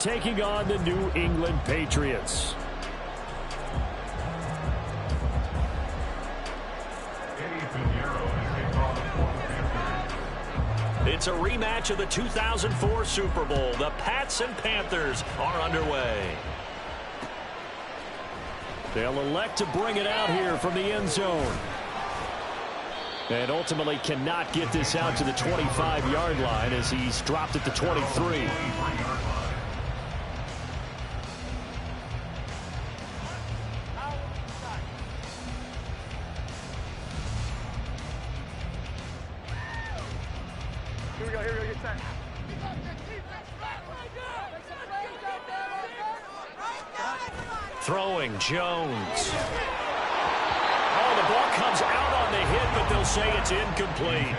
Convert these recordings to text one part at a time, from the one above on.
taking on the New England Patriots. It's a rematch of the 2004 Super Bowl. The Pats and Panthers are underway. They'll elect to bring it out here from the end zone. And ultimately cannot get this out to the 25-yard line as he's dropped at the 23. Throwing Jones. Oh, the ball comes out on the hit, but they'll say it's incomplete.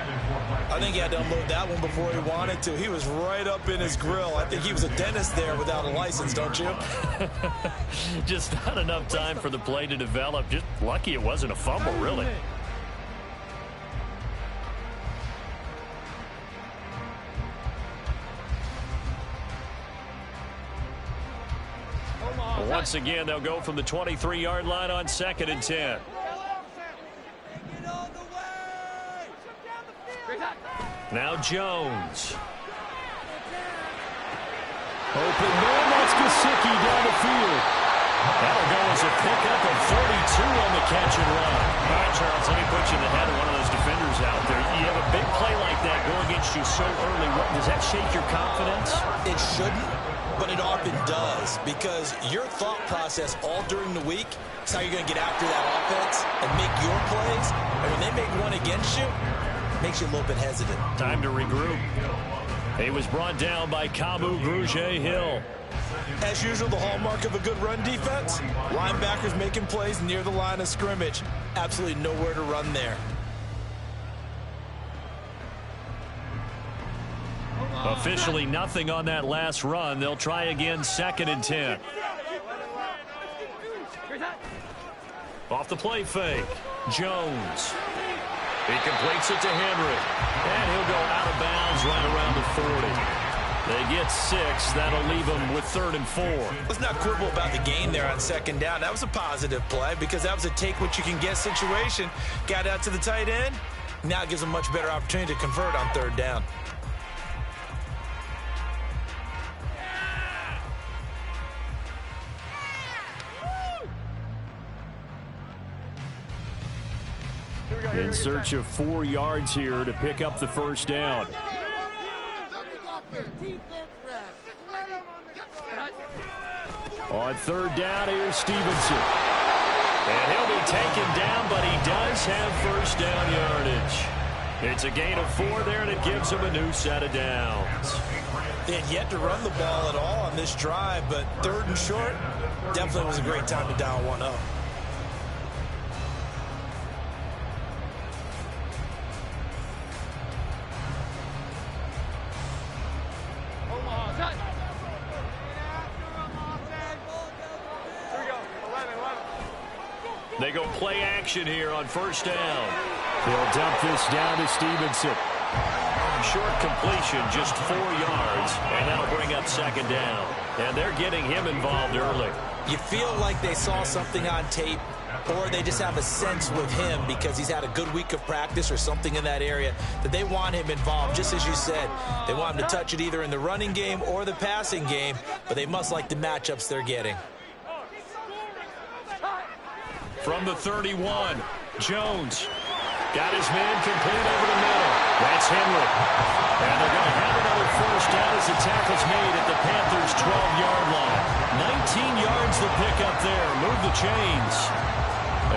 I think he had to unload that one before he wanted to. He was right up in his grill. I think he was a dentist there without a license, don't you? Just not enough time for the play to develop. Just lucky it wasn't a fumble, really. Once again, they'll go from the 23-yard line on 2nd and 10. Now Jones. Open man, that's Gesicki down the field. That'll go as a pickup of 42 on the catch and run. All right, Charles, let me put you in the head of one of those defenders out there. You have a big play like that go against you so early. Does that shake your confidence? It shouldn't, but it often does, because your thought process all during the week is how you're going to get after that offense and make your plays. And when they make one against you, it makes you a little bit hesitant. Time to regroup. He was brought down by Kamu Grugier-Hill. As usual, the hallmark of a good run defense, linebackers making plays near the line of scrimmage. Absolutely nowhere to run there. Officially nothing on that last run. They'll try again 2nd and 10. Off the play fake. Jones. He completes it to Henry. And he'll go out of bounds right around the 40. They get 6. That'll leave them with 3rd and 4. Let's not quibble about the gain there on 2nd down. That was a positive play because that was a take-what-you-can-get situation. Got out to the tight end. Now it gives them a much better opportunity to convert on 3rd down. In search of 4 yards here to pick up the 1st down. On 3rd down, here's Stevenson. And he'll be taken down, but he does have 1st down yardage. It's a gain of 4 there, and it gives him a new set of downs. They had yet to run the ball at all on this drive, but 3rd and short definitely was a great time to dial one up. They go play action here on 1st down. They'll dump this down to Stevenson. Short completion, just 4 yards, and that'll bring up 2nd down. And they're getting him involved early. You feel like they saw something on tape, or they just have a sense with him because he's had a good week of practice or something in that area that they want him involved. Just as you said, they want him to touch it either in the running game or the passing game, but they must like the matchups they're getting. From the 31, Jones got his man complete over the middle. That's Henry. And they're going to have another 1st down as the tackle's made at the Panthers' 12-yard line. 19 yards to pick up there. Move the chains.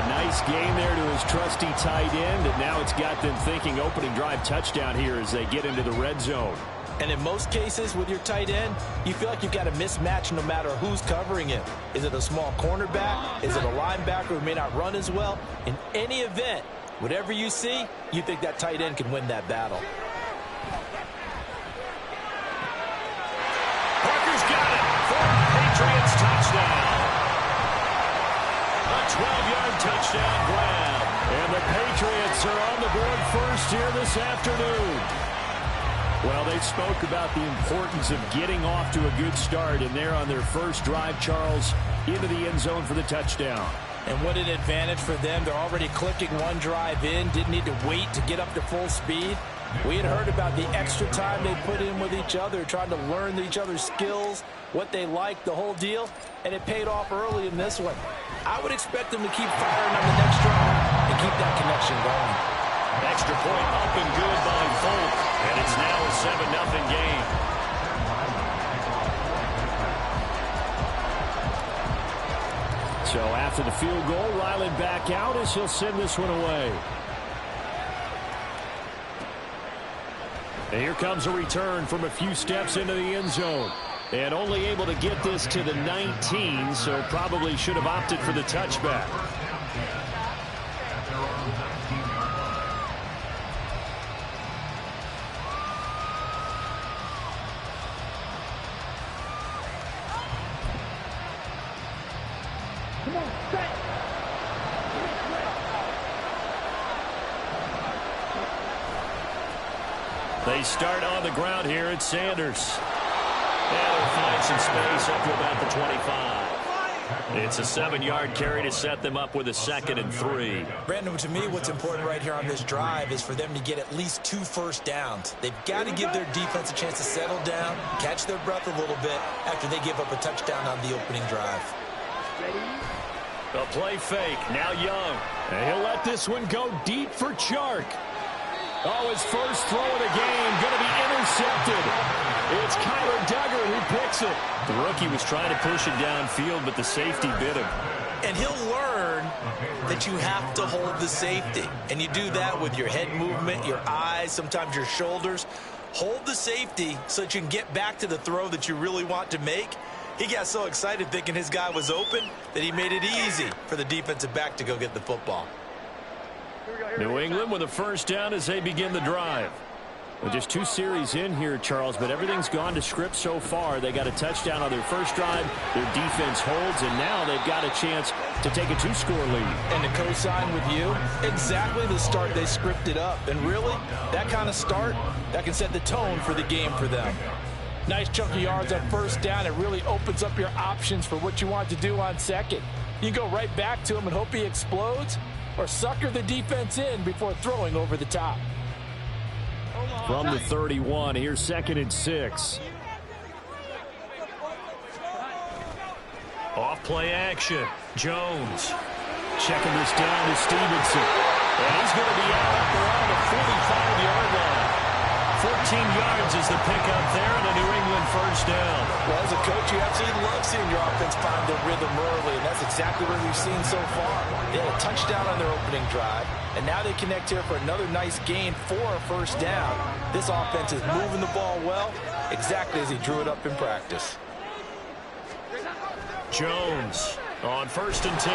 A nice gain there to his trusty tight end, and now it's got them thinking opening drive touchdown here as they get into the red zone. And in most cases with your tight end, you feel like you've got a mismatch no matter who's covering him. Is it a small cornerback? Is it a linebacker who may not run as well? In any event, whatever you see, you think that tight end can win that battle. Parker's got it for a Patriots touchdown. A 12-yard touchdown grab. And the Patriots are on the board first here this afternoon. Well, they spoke about the importance of getting off to a good start, and they're on their first drive, Charles, into the end zone for the touchdown. And what an advantage for them. They're already clicking one drive in, didn't need to wait to get up to full speed. We had heard about the extra time they put in with each other, trying to learn each other's skills, what they liked, the whole deal, and it paid off early in this one. I would expect them to keep firing on the next drive and keep that connection going. Extra point up and good by Folk, and it's now a 7-0 game. So after the field goal, Ryland back out as he'll send this one away. And here comes a return from a few steps into the end zone. And only able to get this to the 19, so probably should have opted for the touchback. They start on the ground here at Sanders. And they'll find some space up to about the 25. It's a 7-yard carry to set them up with a 2nd and 3. Brandon, to me, what's important right here on this drive is for them to get at least 2 first downs. They've got to give their defense a chance to settle down, catch their breath a little bit after they give up a touchdown on the opening drive. A play fake. Now Young. And he'll let this one go deep for Chark. Oh, his first throw of the game going to be intercepted. It's Kyler Duggar who picks it. The rookie was trying to push it downfield, but the safety bit him. And he'll learn that you have to hold the safety. And you do that with your head movement, your eyes, sometimes your shoulders. Hold the safety so that you can get back to the throw that you really want to make. He got so excited thinking his guy was open that he made it easy for the defensive back to go get the football. New England with a first down as they begin the drive. Well, just 2 series in here, Charles, but everything's gone to script so far. They got a touchdown on their first drive. Their defense holds, and now they've got a chance to take a 2-score lead. And to co-sign with you, exactly the start they scripted up. And really, that kind of start, that can set the tone for the game for them. Nice chunk of yards on first down. It really opens up your options for what you want to do on second. You go right back to him and hope he explodes, or sucker the defense in before throwing over the top. From the 31, here's 2nd and 6. Off play action. Jones checking this down to Stevenson. And he's going to be out up around the 45-yard line. 14 yards is the pickup there, and a New England first down. Well, as a coach, you absolutely love seeing your offense find the rhythm early, and that's exactly what we've seen so far. They had a touchdown on their opening drive, and now they connect here for another nice gain for a first down. This offense is moving the ball well, exactly as he drew it up in practice. Jones on 1st and 10.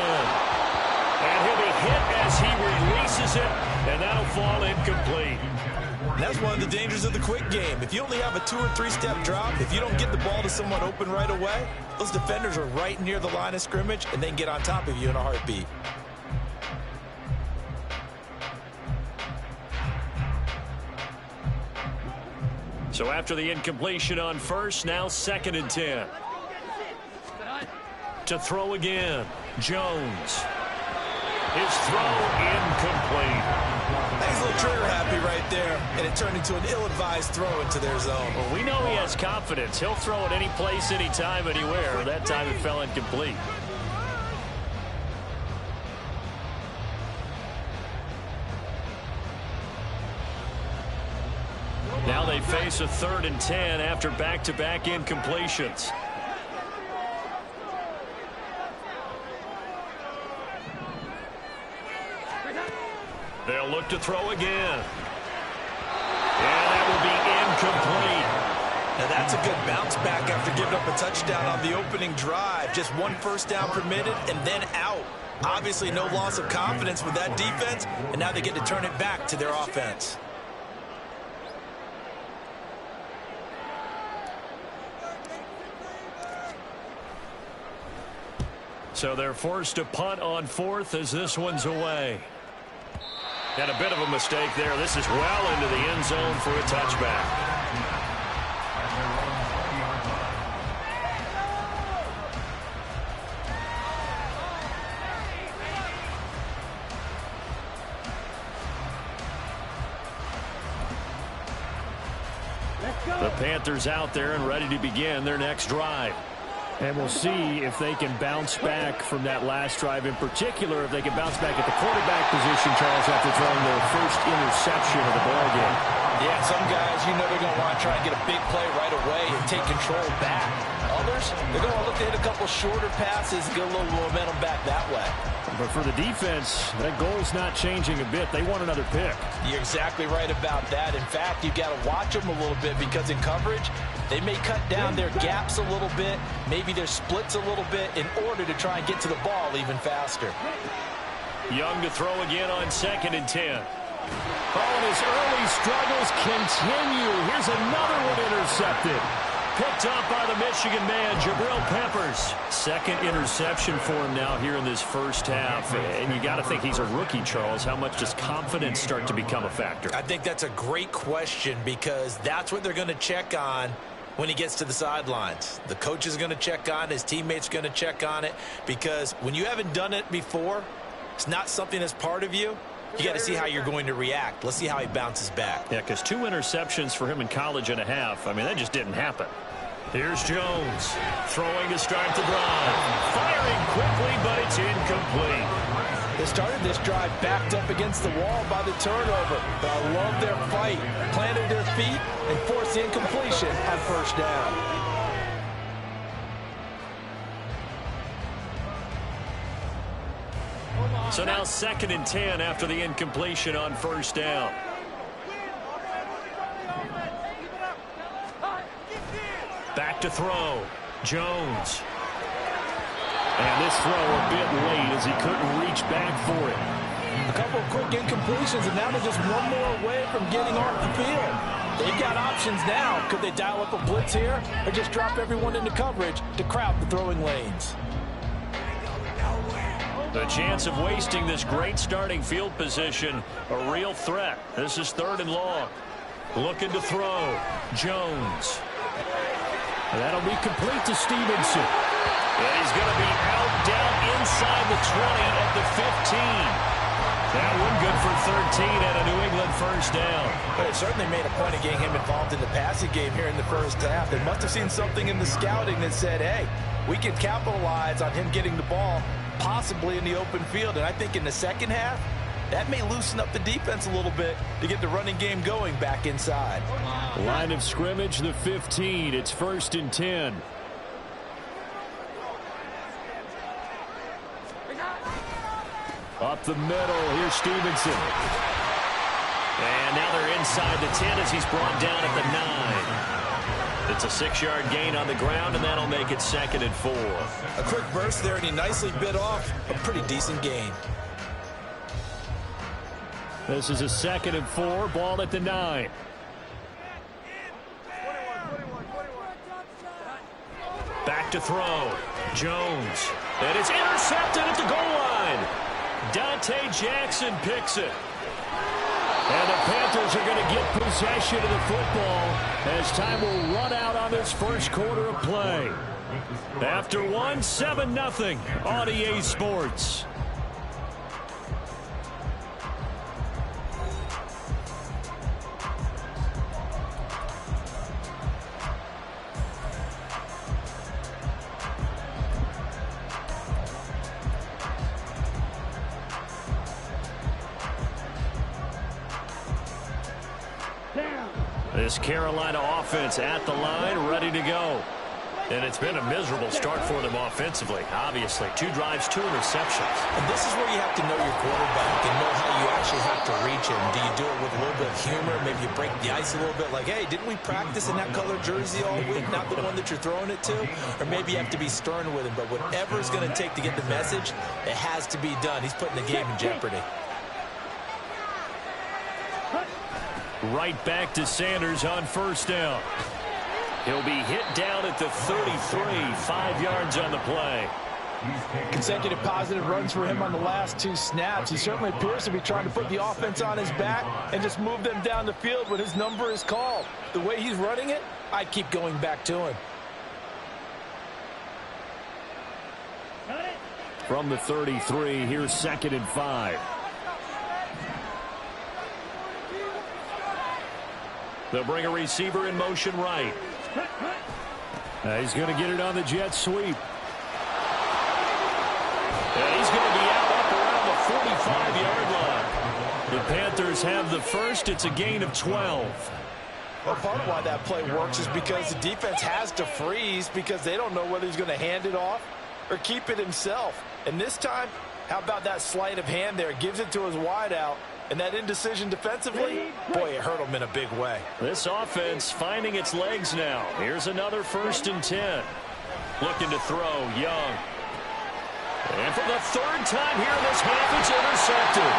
And he'll be hit as he releases it, and that'll fall incomplete. And that's one of the dangers of the quick game. If you only have a 2- or 3-step drop, if you don't get the ball to someone open right away, those defenders are right near the line of scrimmage, and they can get on top of you in a heartbeat. So after the incompletion on first, now 2nd and 10. To throw again, Jones. His throw incomplete. He's a little trigger happy right there, and it turned into an ill-advised throw into their zone. Well, we know he has confidence. He'll throw it any place, anytime, anywhere. That time it fell incomplete. Now they face a 3rd and 10 after back-to-back incompletions. They'll look to throw again. And that will be incomplete. Now that's a good bounce back after giving up a touchdown on the opening drive. Just 1 first down permitted and then out. Obviously no loss of confidence with that defense, and now they get to turn it back to their offense. So they're forced to punt on 4th as this one's away. And a bit of a mistake there. This is well into the end zone for a touchback. Panthers out there and ready to begin their next drive. And we'll see if they can bounce back from that last drive. In particular, if they can bounce back at the quarterback position, Charles, after throwing their first interception of the ballgame. Yeah, some guys, they're going to want to try and get a big play right away and take control back. Others, they're going to look to hit a couple shorter passes and get a little momentum back that way. But for the defense, that goal's not changing a bit. They want another pick. You're exactly right about that. In fact, you've got to watch them a little bit because in coverage, they may cut down their gaps a little bit, maybe their splits a little bit in order to try and get to the ball even faster. Young to throw again on 2nd and 10. Oh, and his early struggles continue. Here's another one intercepted. Picked up by the Michigan man, Jabril Peppers. 2nd interception for him now here in this first half. And you got to think he's a rookie, Charles. How much does confidence start to become a factor? I think that's a great question because that's what they're going to check on when he gets to the sidelines. The coach is going to check on it. His teammates are going to check on it because when you haven't done it before, it's not something that's part of you. You got to see how you're going to react. Let's see how he bounces back. Yeah, because 2 interceptions for him in college and a half. I mean, that just didn't happen. Here's Jones throwing to start the drive. Firing quickly, but it's incomplete. They started this drive backed up against the wall by the turnover. But I love their fight. Planted their feet and forced the incompletion on first down. So now 2nd and 10 after the incompletion on first down. Back to throw. Jones. And this throw a bit late as he couldn't reach back for it. A couple of quick incompletions, and now they're just one more away from getting off the field. They've got options now. Could they dial up a blitz here or just drop everyone into coverage to crowd the throwing lanes? The chance of wasting this great starting field position, a real threat. This is 3rd and long. Looking to throw. Jones. And that'll be complete to Stevenson. And he's going to be out down inside the 20 at the 15. That one good for 13 and a New England first down. But it certainly made a point of getting him involved in the passing game here in the first half. They must have seen something in the scouting that said, hey, we can capitalize on him getting the ball possibly in the open field. And I think in the second half, that may loosen up the defense a little bit to get the running game going back inside. Line of scrimmage, the 15. It's 1st and 10. Up the middle, here's Stevenson. And now they're inside the 10 as he's brought down at the 9. It's a 6-yard gain on the ground, and that'll make it 2nd and 4. A quick burst there, and he nicely bit off a pretty decent gain. This is a 2nd and 4, ball at the 9. Back to throw. Jones. And it's intercepted at the goal line. Dante Jackson picks it. And the Panthers are going to get possession of the football as time will run out on this first quarter of play. After 7-0 on EA Sports. This Carolina offense at the line, ready to go. And it's been a miserable start for them offensively, obviously. 2 drives, 2 interceptions. And this is where you have to know your quarterback and know how you actually have to reach him. Do you do it with a little bit of humor? Maybe you break the ice a little bit like, hey, didn't we practice in that color jersey all week, not the one that you're throwing it to? Or maybe you have to be stern with him. But whatever it's going to take to get the message, it has to be done. He's putting the game in jeopardy. Right back to Sanders on first down. He'll be hit down at the 33, 5 yards on the play. Consecutive positive runs for him on the last 2 snaps. He certainly appears to be trying to put the offense on his back and just move them down the field when his number is called. The way he's running it, I'd keep going back to him. From the 33, here's 2nd and 5. They'll bring a receiver in motion right. He's going to get it on the jet sweep. And he's going to be out up around the 45-yard line. The Panthers have the first. It's a gain of 12. Well, part of why that play works is because the defense has to freeze because they don't know whether he's going to hand it off or keep it himself. And this time, how about that sleight of hand there? Gives it to his wideout. And that indecision defensively, boy, it hurt him in a big way. This offense finding its legs now. Here's another 1st and 10. Looking to throw, Young. And for the 3rd time here in this half, it's intercepted.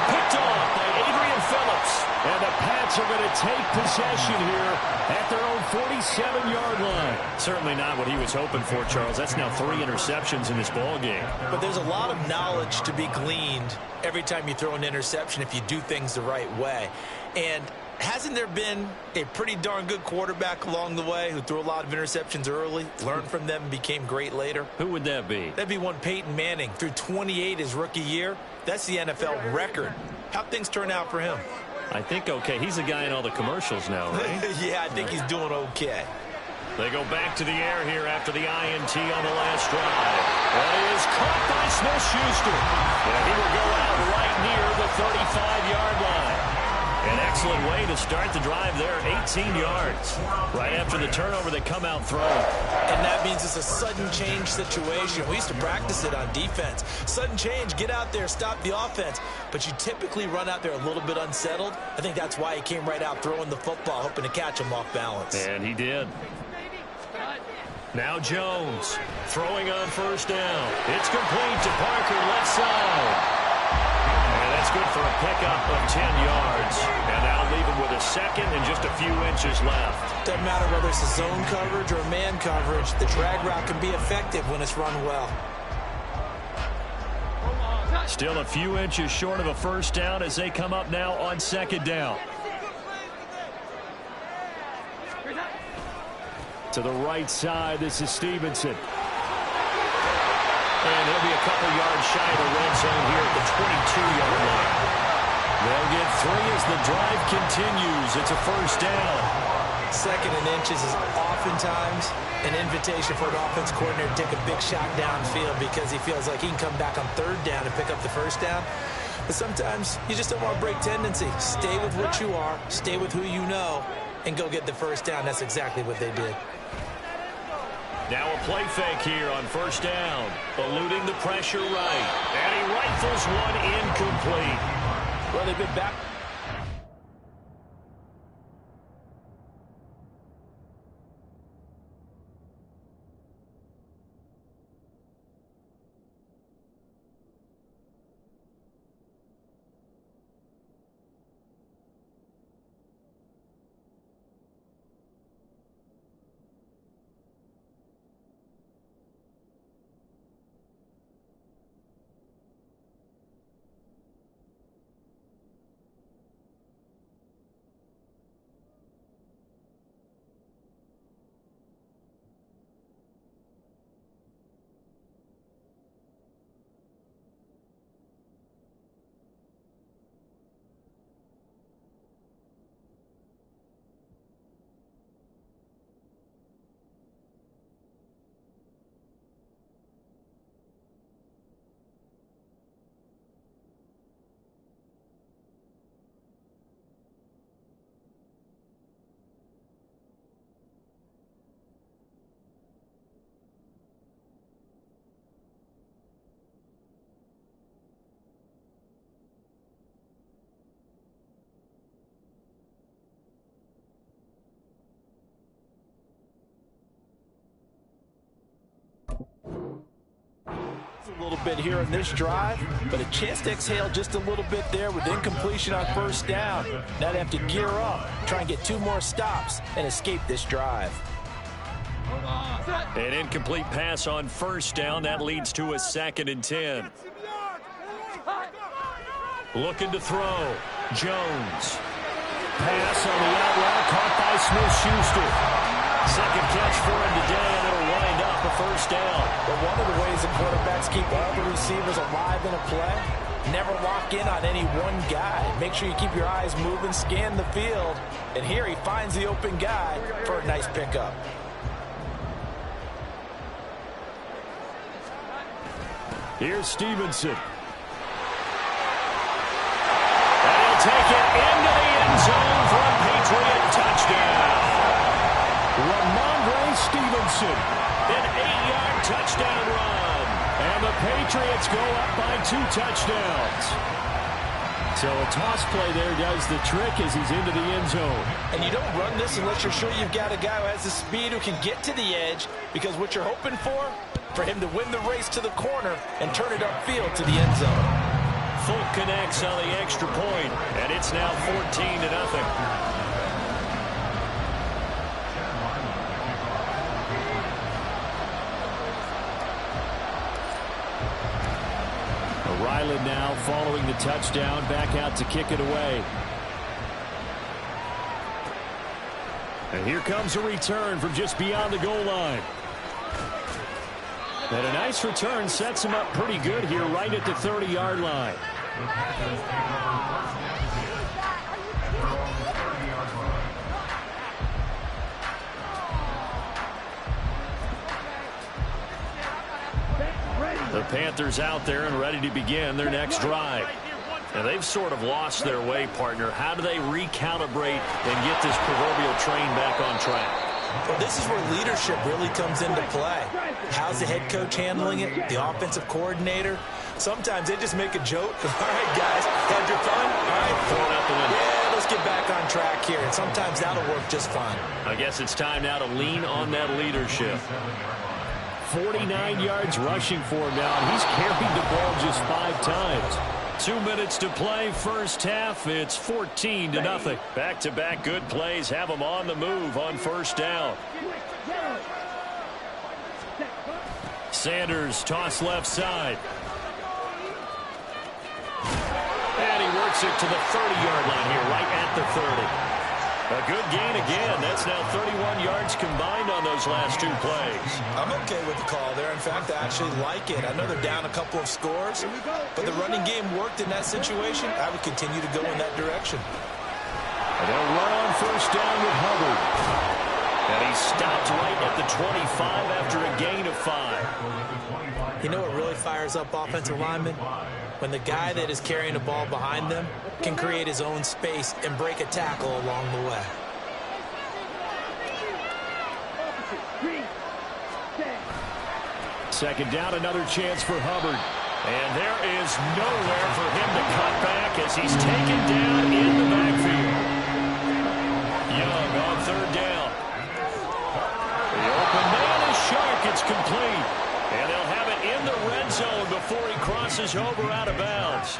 Picked off by Adrian Phillips. And the Pats are going to take possession here at their own 47-yard line. Certainly not what he was hoping for, Charles. That's now 3 interceptions in this ball game. But there's a lot of knowledge to be gleaned every time you throw an interception if you do things the right way. And hasn't there been a pretty darn good quarterback along the way who threw a lot of interceptions early, learned from them, and became great later? Who would that be? That'd be one Peyton Manning. Threw 28 his rookie year. That's the NFL record. How'd things turn out for him? I think okay. He's the guy in all the commercials now, right? Yeah, I think he's doing okay. They go back to the air here after the INT on the last drive. That is caught by Smith-Schuster. And he will go out right near the 35-yard line. An excellent way to start the drive there, 18 yards. Right after the turnover, they come out throwing. And that means it's a sudden change situation. We used to practice it on defense. Sudden change, get out there, stop the offense. But you typically run out there a little bit unsettled. I think that's why he came right out throwing the football, hoping to catch him off balance. And he did. Now Jones throwing on 1st down. It's complete to Parker, left side. And that's good for a pickup of 10 yards. And that'll leave him with a 2nd and just a few inches left. Doesn't matter whether it's a zone coverage or man coverage. The drag route can be effective when it's run well. Still a few inches short of a 1st down as they come up now on 2nd down. To the right side, this is Stevenson. And he'll be a couple yards shy of the red zone here at the 22-yard line. They'll get 3 as the drive continues. It's a 1st down. 2nd and inches is oftentimes an invitation for an offense coordinator to take a big shot downfield because he feels like he can come back on 3rd down and pick up the 1st down. But sometimes you just don't want to break tendency. Stay with what you are, stay with who you know, and go get the 1st down. That's exactly what they did. Now a play fake here on 1st down. Eluding the pressure right. And he rifles one incomplete. Well, they've been back. A little bit here in this drive, but a chance to exhale just a little bit there with incompletion on 1st down. Now they have to gear up, try and get 2 more stops and escape this drive. An incomplete pass on 1st down. That leads to a 2nd and 10. Looking to throw. Jones. Pass on the out route caught by Smith-Schuster. 2nd catch for him today, and it'll wind up a 1st down. But one of the ways the quarterbacks keep all the receivers alive in a play never lock in on any one guy. Make sure you keep your eyes moving, scan the field. And here he finds the open guy for a nice pickup. Here's Stevenson. And he'll take it into the end zone for a Patriot touchdown. Ramondre Stevenson, an 8-yard touchdown run. And the Patriots go up by 2 touchdowns. So a toss play there does the trick as he's into the end zone. And you don't run this unless you're sure you've got a guy who has the speed who can get to the edge, because what you're hoping for him to win the race to the corner and turn it upfield to the end zone. Folk connects on the extra point, and it's now 14-0. Ryland now following the touchdown, back out to kick it away. And here comes a return from just beyond the goal line. And a nice return sets him up pretty good here right at the 30-yard line. The Panthers out there and ready to begin their next drive. And they've sort of lost their way, partner. How do they recalibrate and get this proverbial train back on track? Well, this is where leadership really comes into play. How's the head coach handling it? The offensive coordinator? Sometimes they just make a joke. All right, guys, had your fun? All right, throw it out the window. Yeah, let's get back on track here. And sometimes that'll work just fine. I guess it's time now to lean on that leadership. 49 yards rushing for him now, and he's carried the ball just 5 times. 2 minutes to play, first half. It's 14-0. Back-to-back good plays have them on the move on first down. Sanders toss left side. And he works it to the 30-yard line here, right at the 30. A good gain again. That's now 31 yards combined on those last 2 plays. I'm okay with the call there. In fact, I actually like it. I know they're down a couple of scores, but the running game worked in that situation. I would continue to go in that direction. And they'll run on first down with Hubbard. And he stopped right at the 25 after a gain of 5. You know what really fires up offensive linemen? When the guy that is carrying the ball behind them can create his own space and break a tackle along the way. Second down, another chance for Hubbard. And there is nowhere for him to cut back as he's taken down in the backfield. Young on third down. The open man is Shark. It's complete. And they'll have it in the red zone before he crosses over out of bounds.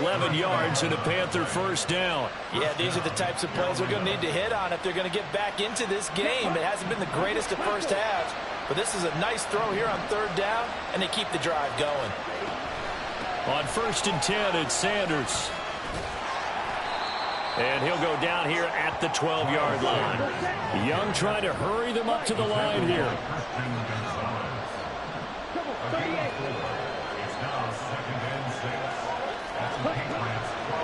11 yards and a Panther first down. Yeah, these are the types of plays they're going to need to hit on if they're going to get back into this game. It hasn't been the greatest of first halves, but this is a nice throw here on third down, and they keep the drive going. On 1st and 10, it's Sanders. And he'll go down here at the 12-yard line. Young trying to hurry them up to the line here.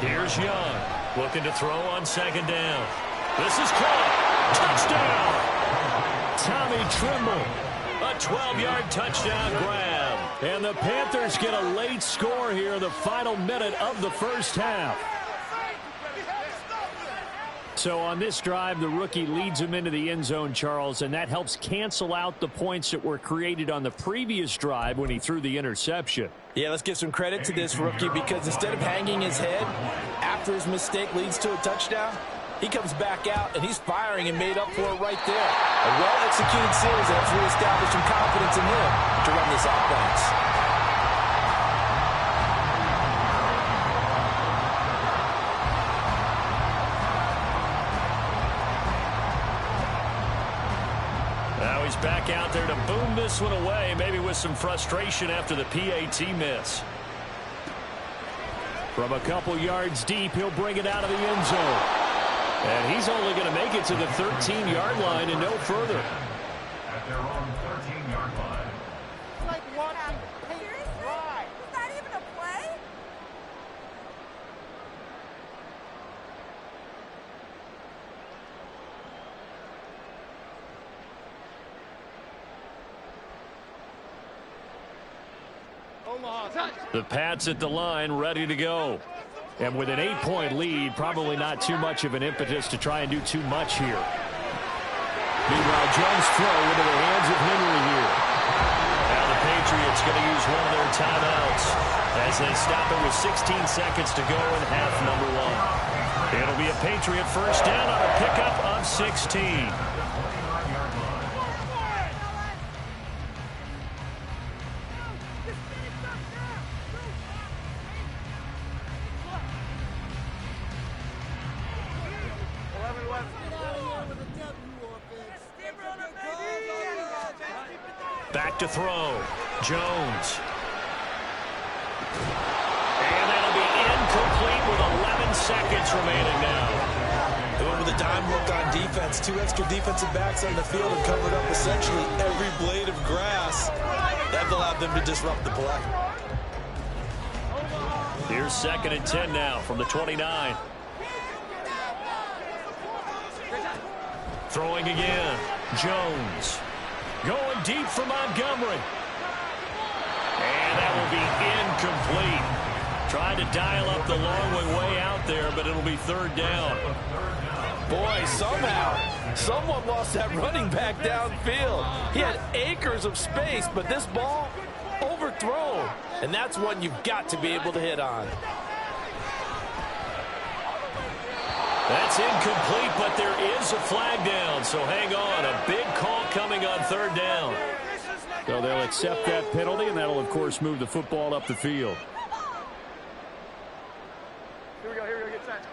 Here's Young, looking to throw on second down. This is caught. Touchdown! Tommy Tremble, a 12-yard touchdown grab. And the Panthers get a late score here in the final minute of the first half. So on this drive, the rookie leads him into the end zone, Charles, and that helps cancel out the points that were created on the previous drive when he threw the interception. Yeah, let's give some credit to this rookie, because instead of hanging his head after his mistake leads to a touchdown, he comes back out and he's firing and made up for it right there. A well-executed series that has reestablished some confidence in him to run this offense. Now he's back out there to boom this one away, maybe with some frustration after the PAT miss. From a couple yards deep, he'll bring it out of the end zone. And he's only going to make it to the 13-yard line and no further. At their own 13-yard line. Like what? Seriously? Is that even a play? The Pats at the line, ready to go. And with an 8-point lead, probably not too much of an impetus to try and do too much here. Meanwhile, Jones throw into the hands of Henry here. Now the Patriots going to use one of their timeouts as they stop it with 16 seconds to go in half number one. It'll be a Patriot first down on a pickup of 16. Back to throw. Jones. And that'll be incomplete with 11 seconds remaining now. They went with a dime look on defense. 2 extra defensive backs on the field and covered up essentially every blade of grass. That allowed them to disrupt the play. Here's 2nd and 10 now from the 29. Throwing again. Jones. Going deep for Montgomery. And that will be incomplete. Trying to dial up the long way out there, but it'll be 3rd down. Boy, somehow, someone lost that running back downfield. He had acres of space, but this ball overthrown. And that's one you've got to be able to hit on. That's incomplete, but there is a flag down, so hang on. A big call coming on 3rd down. So they'll accept that penalty, and that'll, of course, move the football up the field. Here we go, get set.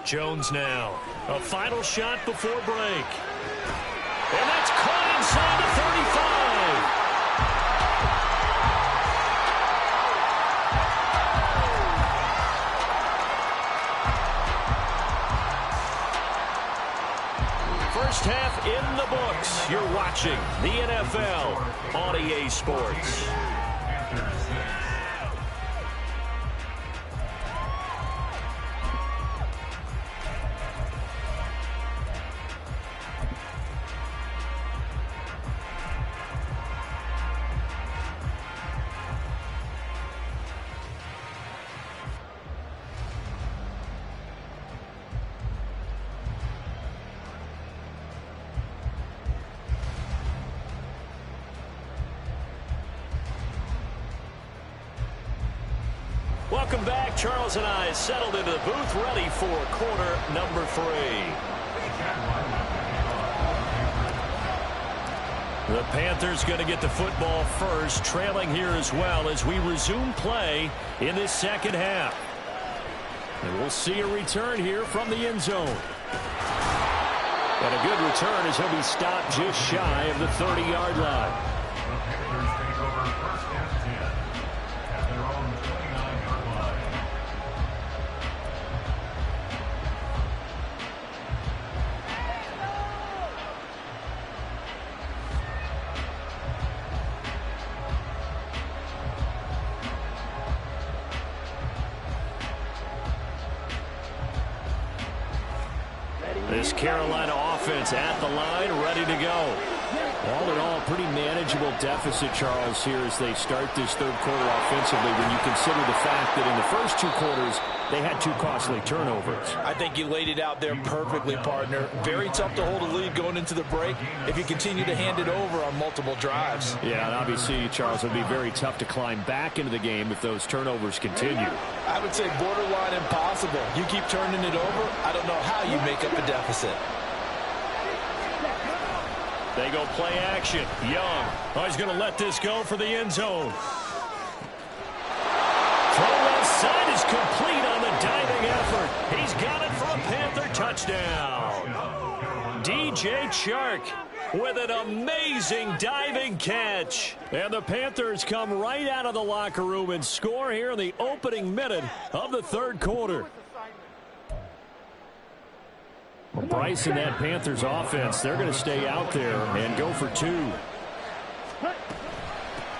Jones now. A final shot before break. And that's caught inside the 35. First half in the books. You're watching the NFL on EA Sports. Welcome back. Charles and I settled into the booth, ready for quarter number 3. The Panthers going to get the football first, trailing here as well as we resume play in this second half. And we'll see a return here from the end zone. And a good return as he'll be stopped just shy of the 30-yard line. This Carolina offense at the line, ready to go. All in all, pretty manageable deficit, Charles, here as they start this third quarter offensively when you consider the fact that in the first 2 quarters, they had 2 costly turnovers. I think you laid it out there perfectly, partner. Very tough to hold a lead going into the break if you continue to hand it over on multiple drives. Yeah, and obviously, Charles, it would be very tough to climb back into the game if those turnovers continue. I would say borderline impossible. You keep turning it over, I don't know how you make up a deficit. They go play action. Young. Oh, he's going to let this go for the end zone. Throw left side is complete on the diving effort. He's got it for a Panther touchdown. DJ Chark with an amazing diving catch. And the Panthers come right out of the locker room and score here in the opening minute of the third quarter. Well, Bryce and that Panthers offense, they're going to stay out there and go for 2.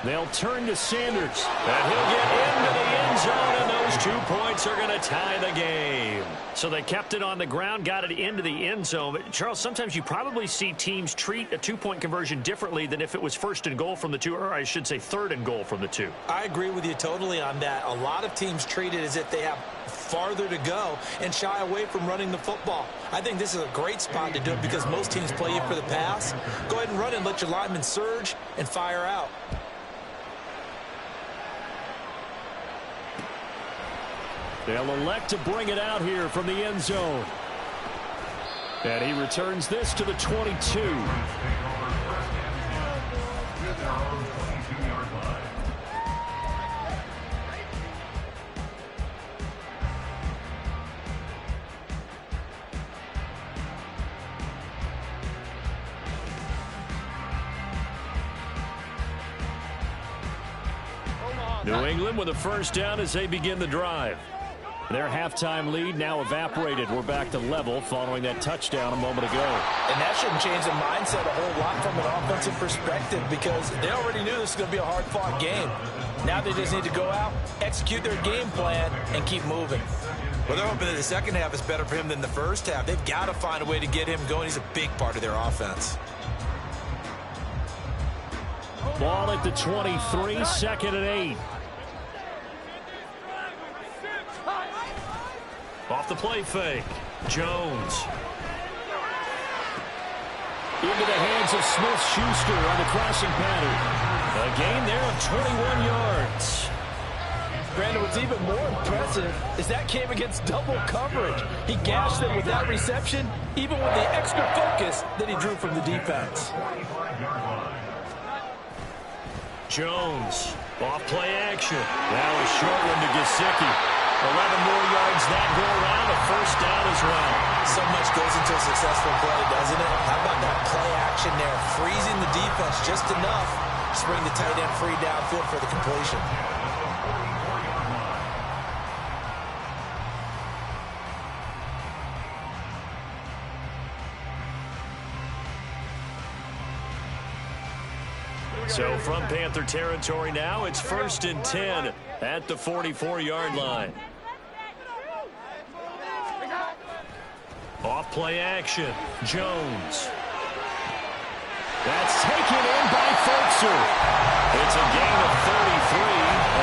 They'll turn to Sanders, and he'll get into the end zone, and those 2 points are going to tie the game. So they kept it on the ground, got it into the end zone. But Charles, sometimes you probably see teams treat a 2-point conversion differently than if it was first and goal from the 2, or I should say third and goal from the 2. I agree with you totally on that. A lot of teams treat it as if they have farther to go and shy away from running the football. I think this is a great spot to do it because most teams play you for the pass. Go ahead and run and let your linemen surge and fire out. They'll elect to bring it out here from the end zone. And he returns this to the 22. New England with a first down as they begin the drive. Their halftime lead now evaporated. We're back to level following that touchdown a moment ago. And that shouldn't change the mindset a whole lot from an offensive perspective because they already knew this was going to be a hard-fought game. Now they just need to go out, execute their game plan, and keep moving. Well, they're hoping that the second half is better for him than the first half. They've got to find a way to get him going. He's a big part of their offense. Ball at the 23, second and 8. Off the play fake. Jones. Into the hands of Smith-Schuster on the crossing pattern. A gain there of 21 yards. Brandon, what's even more impressive is that came against double coverage. He gashed them with that reception, even with the extra focus that he drew from the defense. Jones. Off play action. That was short one to Gesicki. 11 more yards that go around, a first down as well. So much goes into a successful play, doesn't it? How about that play action there? Freezing the defense just enough to bring the tight end free downfield for the completion. So from Panther territory now, it's 1st and 10 at the 44-yard line. Off play action. Jones. That's taken in by Fultzer. It's a gain of 33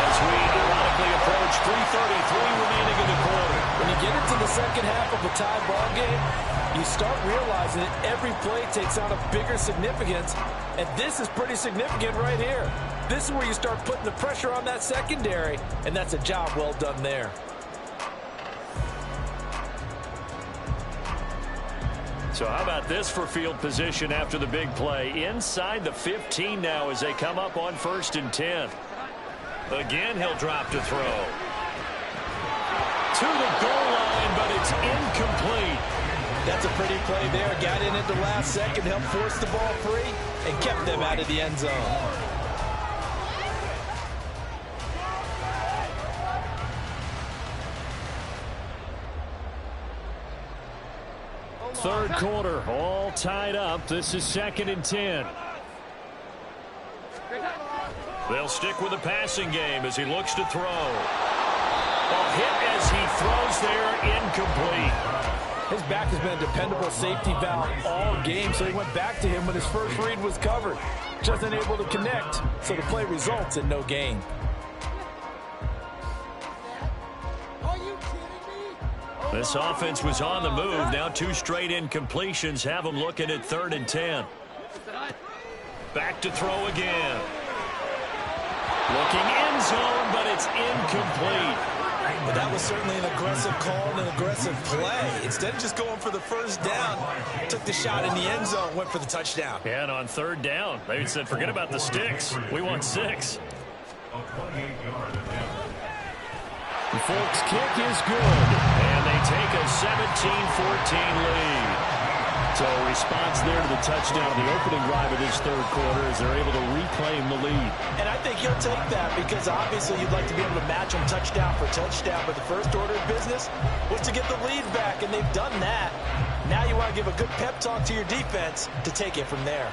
as we ironically approach 3:33 remaining in the quarter. When you get into the second half of a tie ball game, you start realizing that every play takes on a bigger significance, and this is pretty significant right here. This is where you start putting the pressure on that secondary, and that's a job well done there. So how about this for field position after the big play? Inside the 15 now as they come up on 1st and 10. Again, he'll drop to throw. To the goal line, but it's incomplete. That's a pretty play there. Got in at the last second, helped force the ball free, and kept them out of the end zone. Third quarter, all tied up. This is 2nd and 10. They'll stick with the passing game as he looks to throw. A hit as he throws there, incomplete. His back has been a dependable safety valve all game, so he went back to him when his first read was covered. Just unable to connect, so the play results in no gain. This offense was on the move. Now 2 straight incompletions have them looking at 3rd and 10. Back to throw again. Looking end zone, but it's incomplete. But that was certainly an aggressive call and an aggressive play. Instead of just going for the first down, took the shot in the end zone, went for the touchdown. And on 3rd down, they said, forget about the sticks. We want 6. The Folks kick is good, and they take a 17-14 lead. So a response there to the touchdown, the opening drive of this third quarter as they're able to reclaim the lead. And I think he'll take that because obviously you'd like to be able to match him touchdown for touchdown, but the first order of business was to get the lead back, and they've done that. Now you want to give a good pep talk to your defense to take it from there.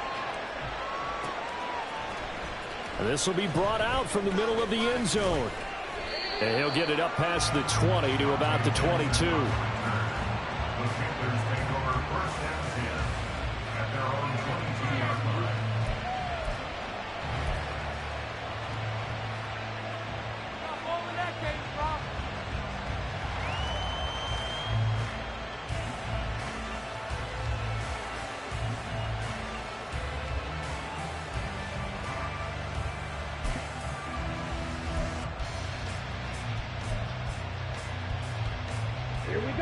This will be brought out from the middle of the end zone. And he'll get it up past the 20 to about the 22.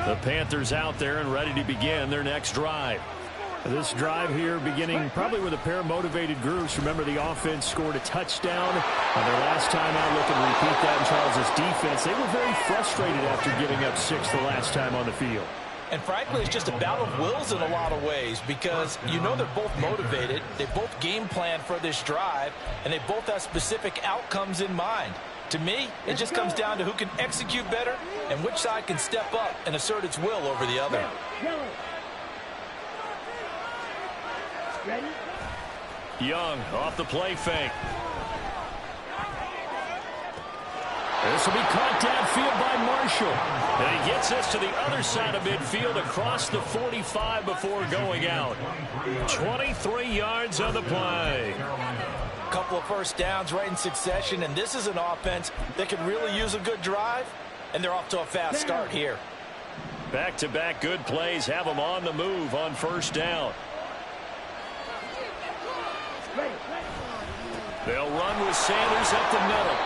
The Panthers out there and ready to begin their next drive. This drive here beginning probably with a pair of motivated groups. Remember, the offense scored a touchdown their last time out. Looking to repeat that in Charles' defense. They were very frustrated after giving up 6 the last time on the field. And frankly, it's just a battle of wills in a lot of ways because you know they're both motivated. They both game plan for this drive, and they both have specific outcomes in mind. To me, it just comes down to who can execute better and which side can step up and assert its will over the other. Young off the play fake. This will be caught downfield by Marshall. And he gets this to the other side of midfield across the 45 before going out. 23 yards on the play. Couple of first downs right in succession, and this is an offense that could really use a good drive, and they're off to a fast start here. Back-to-back good plays have them on the move on first down. They'll run with Sanders up the middle.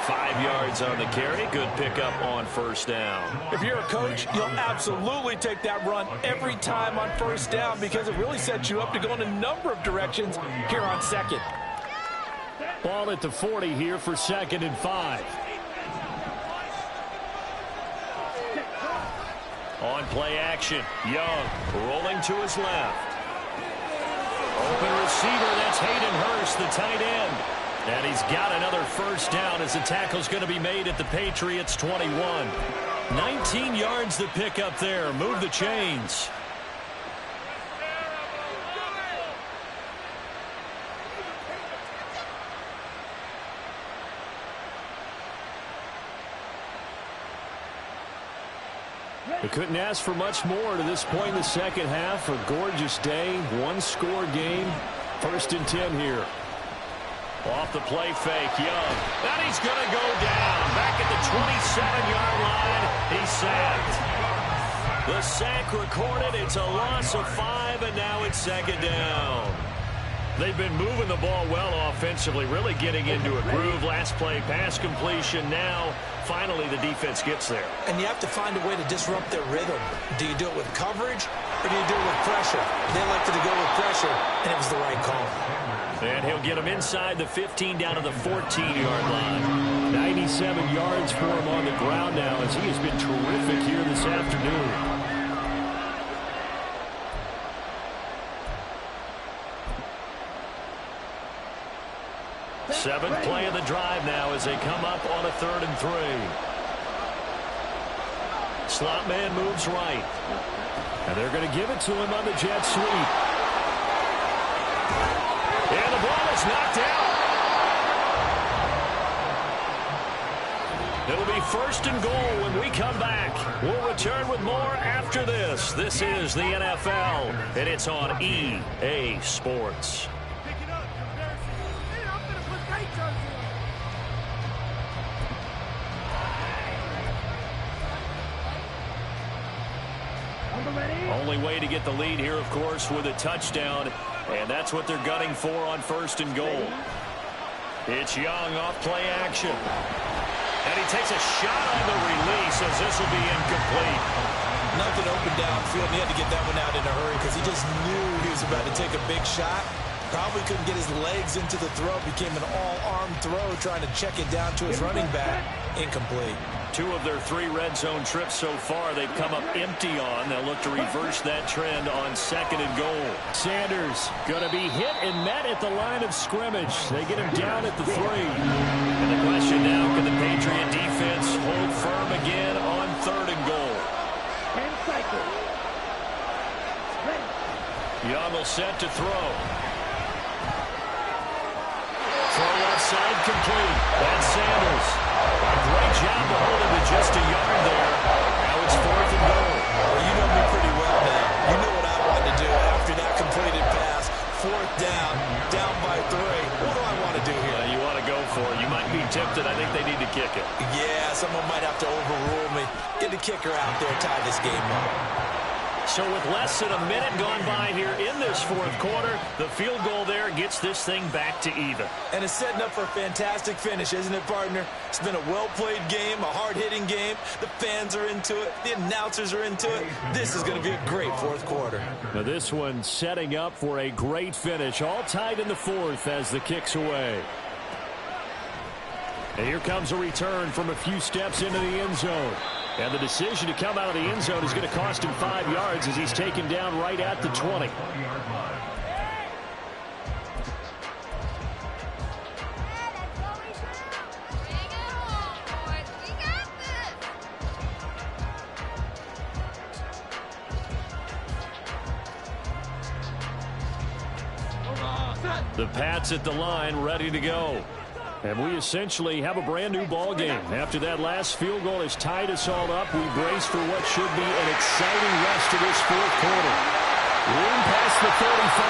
5 yards on the carry. Good pickup on first down. If you're a coach, you'll absolutely take that run every time on first down because it really sets you up to go in a number of directions here on second. Ball at the 40 here for 2nd and 5. On play action, Young rolling to his left. Open receiver, that's Hayden Hurst, the tight end. And he's got another first down as the tackle's going to be made at the Patriots 21. 19 yards to pick up there. Move the chains. We couldn't ask for much more to this point in the second half. A gorgeous day, one-score game. 1st and 10 here. Off the play fake, Young. And he's going to go down. Back at the 27-yard line. He's sacked. The sack recorded. It's a loss of 5, and now it's 2nd down. They've been moving the ball well offensively, really getting into a groove. Last play, pass completion. Now, finally, the defense gets there. And you have to find a way to disrupt their rhythm. Do you do it with coverage, or do you do it with pressure? They elected to go with pressure, and it was the right call. And he'll get him inside the 15 down to the 14-yard line. 97 yards for him on the ground now as he has been terrific here this afternoon. Seventh play of the drive now as they come up on a 3rd and 3. Slot man moves right. And they're going to give it to him on the jet sweep. And the ball is knocked out. It'll be 1st and goal when we come back. We'll return with more after this. This is the NFL, and it's on EA Sports. Only way to get the lead here, of course, with a touchdown, and that's what they're gunning for on 1st and goal. It's Young off play action. And he takes a shot on the release as this will be incomplete. Nothing open downfield, and he had to get that one out in a hurry because he just knew he was about to take a big shot. Probably couldn't get his legs into the throw. Became an all-arm throw trying to check it down to his running back. Incomplete. 2 of their 3 red zone trips so far they've come up empty on. They'll look to reverse that trend on 2nd and goal. Sanders going to be hit and met at the line of scrimmage. They get him down at the 3. And the question now, can the Patriot defense hold firm again on 3rd and goal? Young will set to throw. Throw left side complete. That's Sanders. Great job to hold him to just a yard there. Now it's 4th and goal. Well, you know me pretty well now. You know what I wanted to do after that completed pass. 4th down, down by 3. What do I want to do here? You want to go for it. You might be tempted. I think they need to kick it. Yeah, someone might have to overrule me. Get the kicker out there, tie this game up. So with less than a minute gone by here in this 4th quarter, the field goal there gets this thing back to even. And it's setting up for a fantastic finish, isn't it, partner? It's been a well-played game, a hard-hitting game. The fans are into it. The announcers are into it. This is going to be a great 4th quarter. Now this one setting up for a great finish. All tied in the 4th as the kick's away. And here comes a return from a few steps into the end zone. And the decision to come out of the end zone is going to cost him 5 yards as he's taken down right at the 20. The Pats at the line, ready to go. And we essentially have a brand-new ball game. After that last field goal has tied us all up, we brace for what should be an exciting rest of this 4th quarter. Room past the 35.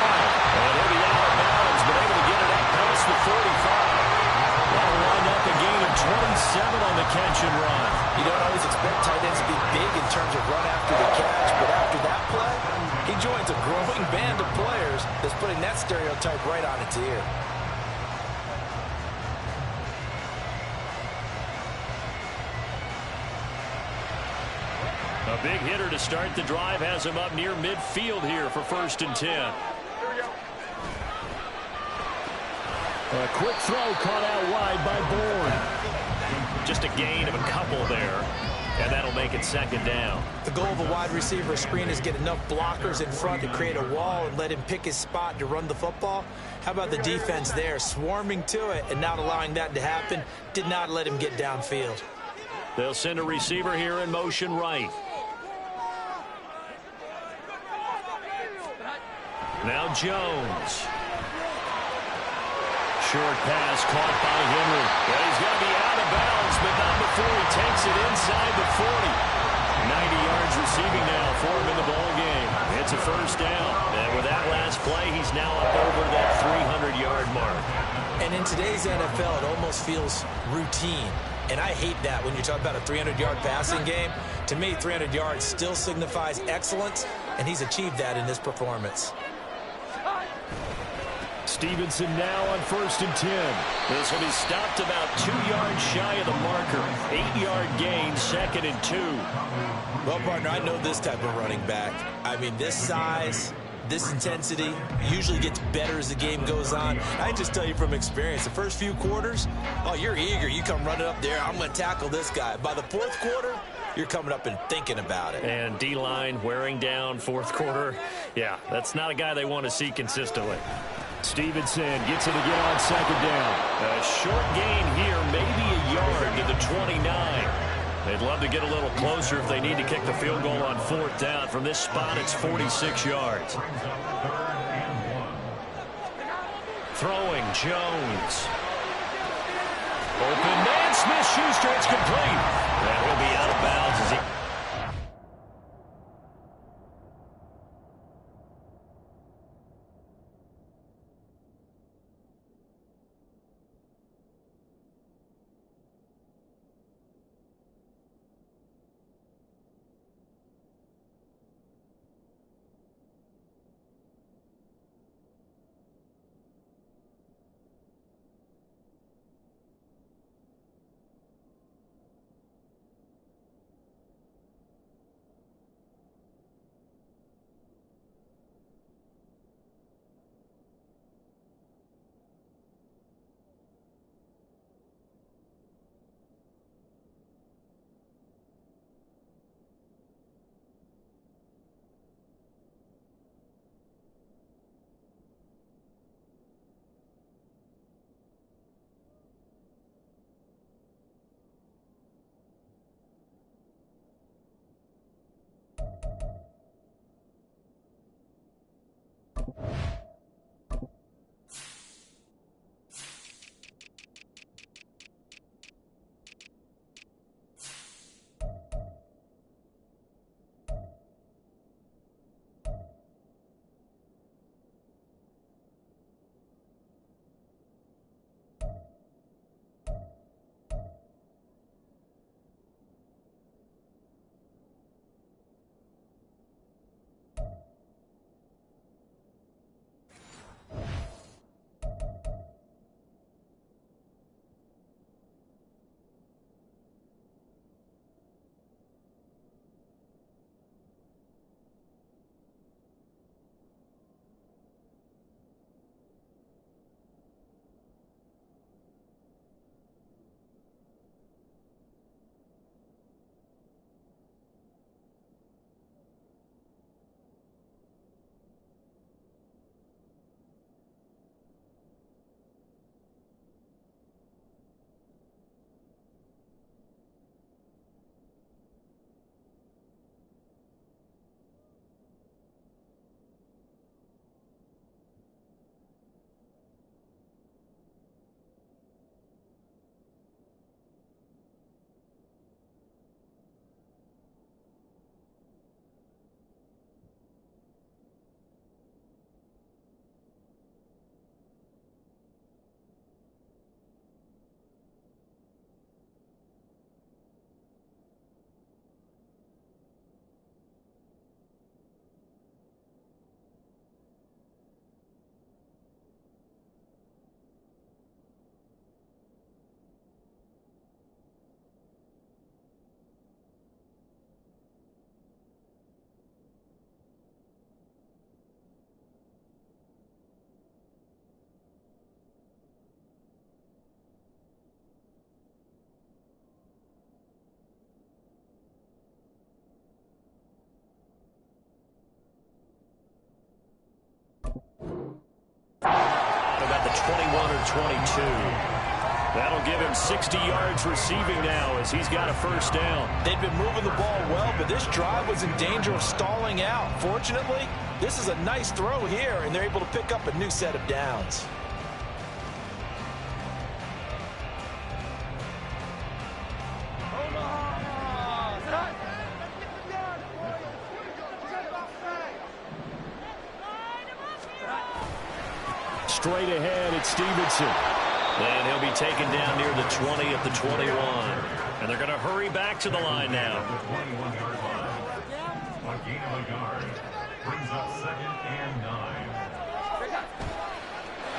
And he'll be out of bounds, but able to get it up past the 45. That'll wind up a gain of 27 on the catch and run. You don't always expect tight ends to be big in terms of run after the catch, but after that play, he joins a growing band of players that's putting that stereotype right on its ear. A big hitter to start the drive has him up near midfield here for 1st and 10. A quick throw caught out wide by Bourne. Just a gain of a couple there, and that'll make it 2nd down. The goal of a wide receiver screen is get enough blockers in front to create a wall and let him pick his spot to run the football. How about the defense there, swarming to it and not allowing that to happen? Did not let him get downfield. They'll send a receiver here in motion right. Now Jones. Short pass caught by Henry. Well, he's going to be out of bounds, but not before he takes it inside the 40. 90 yards receiving now for him in the ball game. It's a 1st down. And with that last play, he's now up over that 300-yard mark. And in today's NFL, it almost feels routine. And I hate that when you talk about a 300-yard passing game. To me, 300 yards still signifies excellence, and he's achieved that in this performance. Stevenson now on 1st and 10. This one is stopped about 2 yards shy of the marker. 8-yard gain, 2nd and 2. Well, partner, I know this type of running back. I mean, this size, this intensity usually gets better as the game goes on. I can just tell you from experience, the first few quarters, oh, you're eager. You come running up there, I'm going to tackle this guy. By the 4th quarter, you're coming up and thinking about it. And D-line wearing down 4th quarter. Yeah, that's not a guy they want to see consistently. Stevenson gets it again on 2nd down. A short gain here, maybe a yard to the 29. They'd love to get a little closer if they need to kick the field goal on 4th down. From this spot, it's 46 yards. Throwing, Jones. Open man, Smith-Schuster, it's complete. And he'll be out of bounds as he... at the 21 or 22. That'll give him 60 yards receiving now as he's got a first down. They've been moving the ball well, but this drive was in danger of stalling out. Fortunately, this is a nice throw here, and they're able to pick up a new set of downs. Straight ahead, it's Stevenson. And he'll be taken down near the 20 at the 21. And they're going to hurry back to the line now.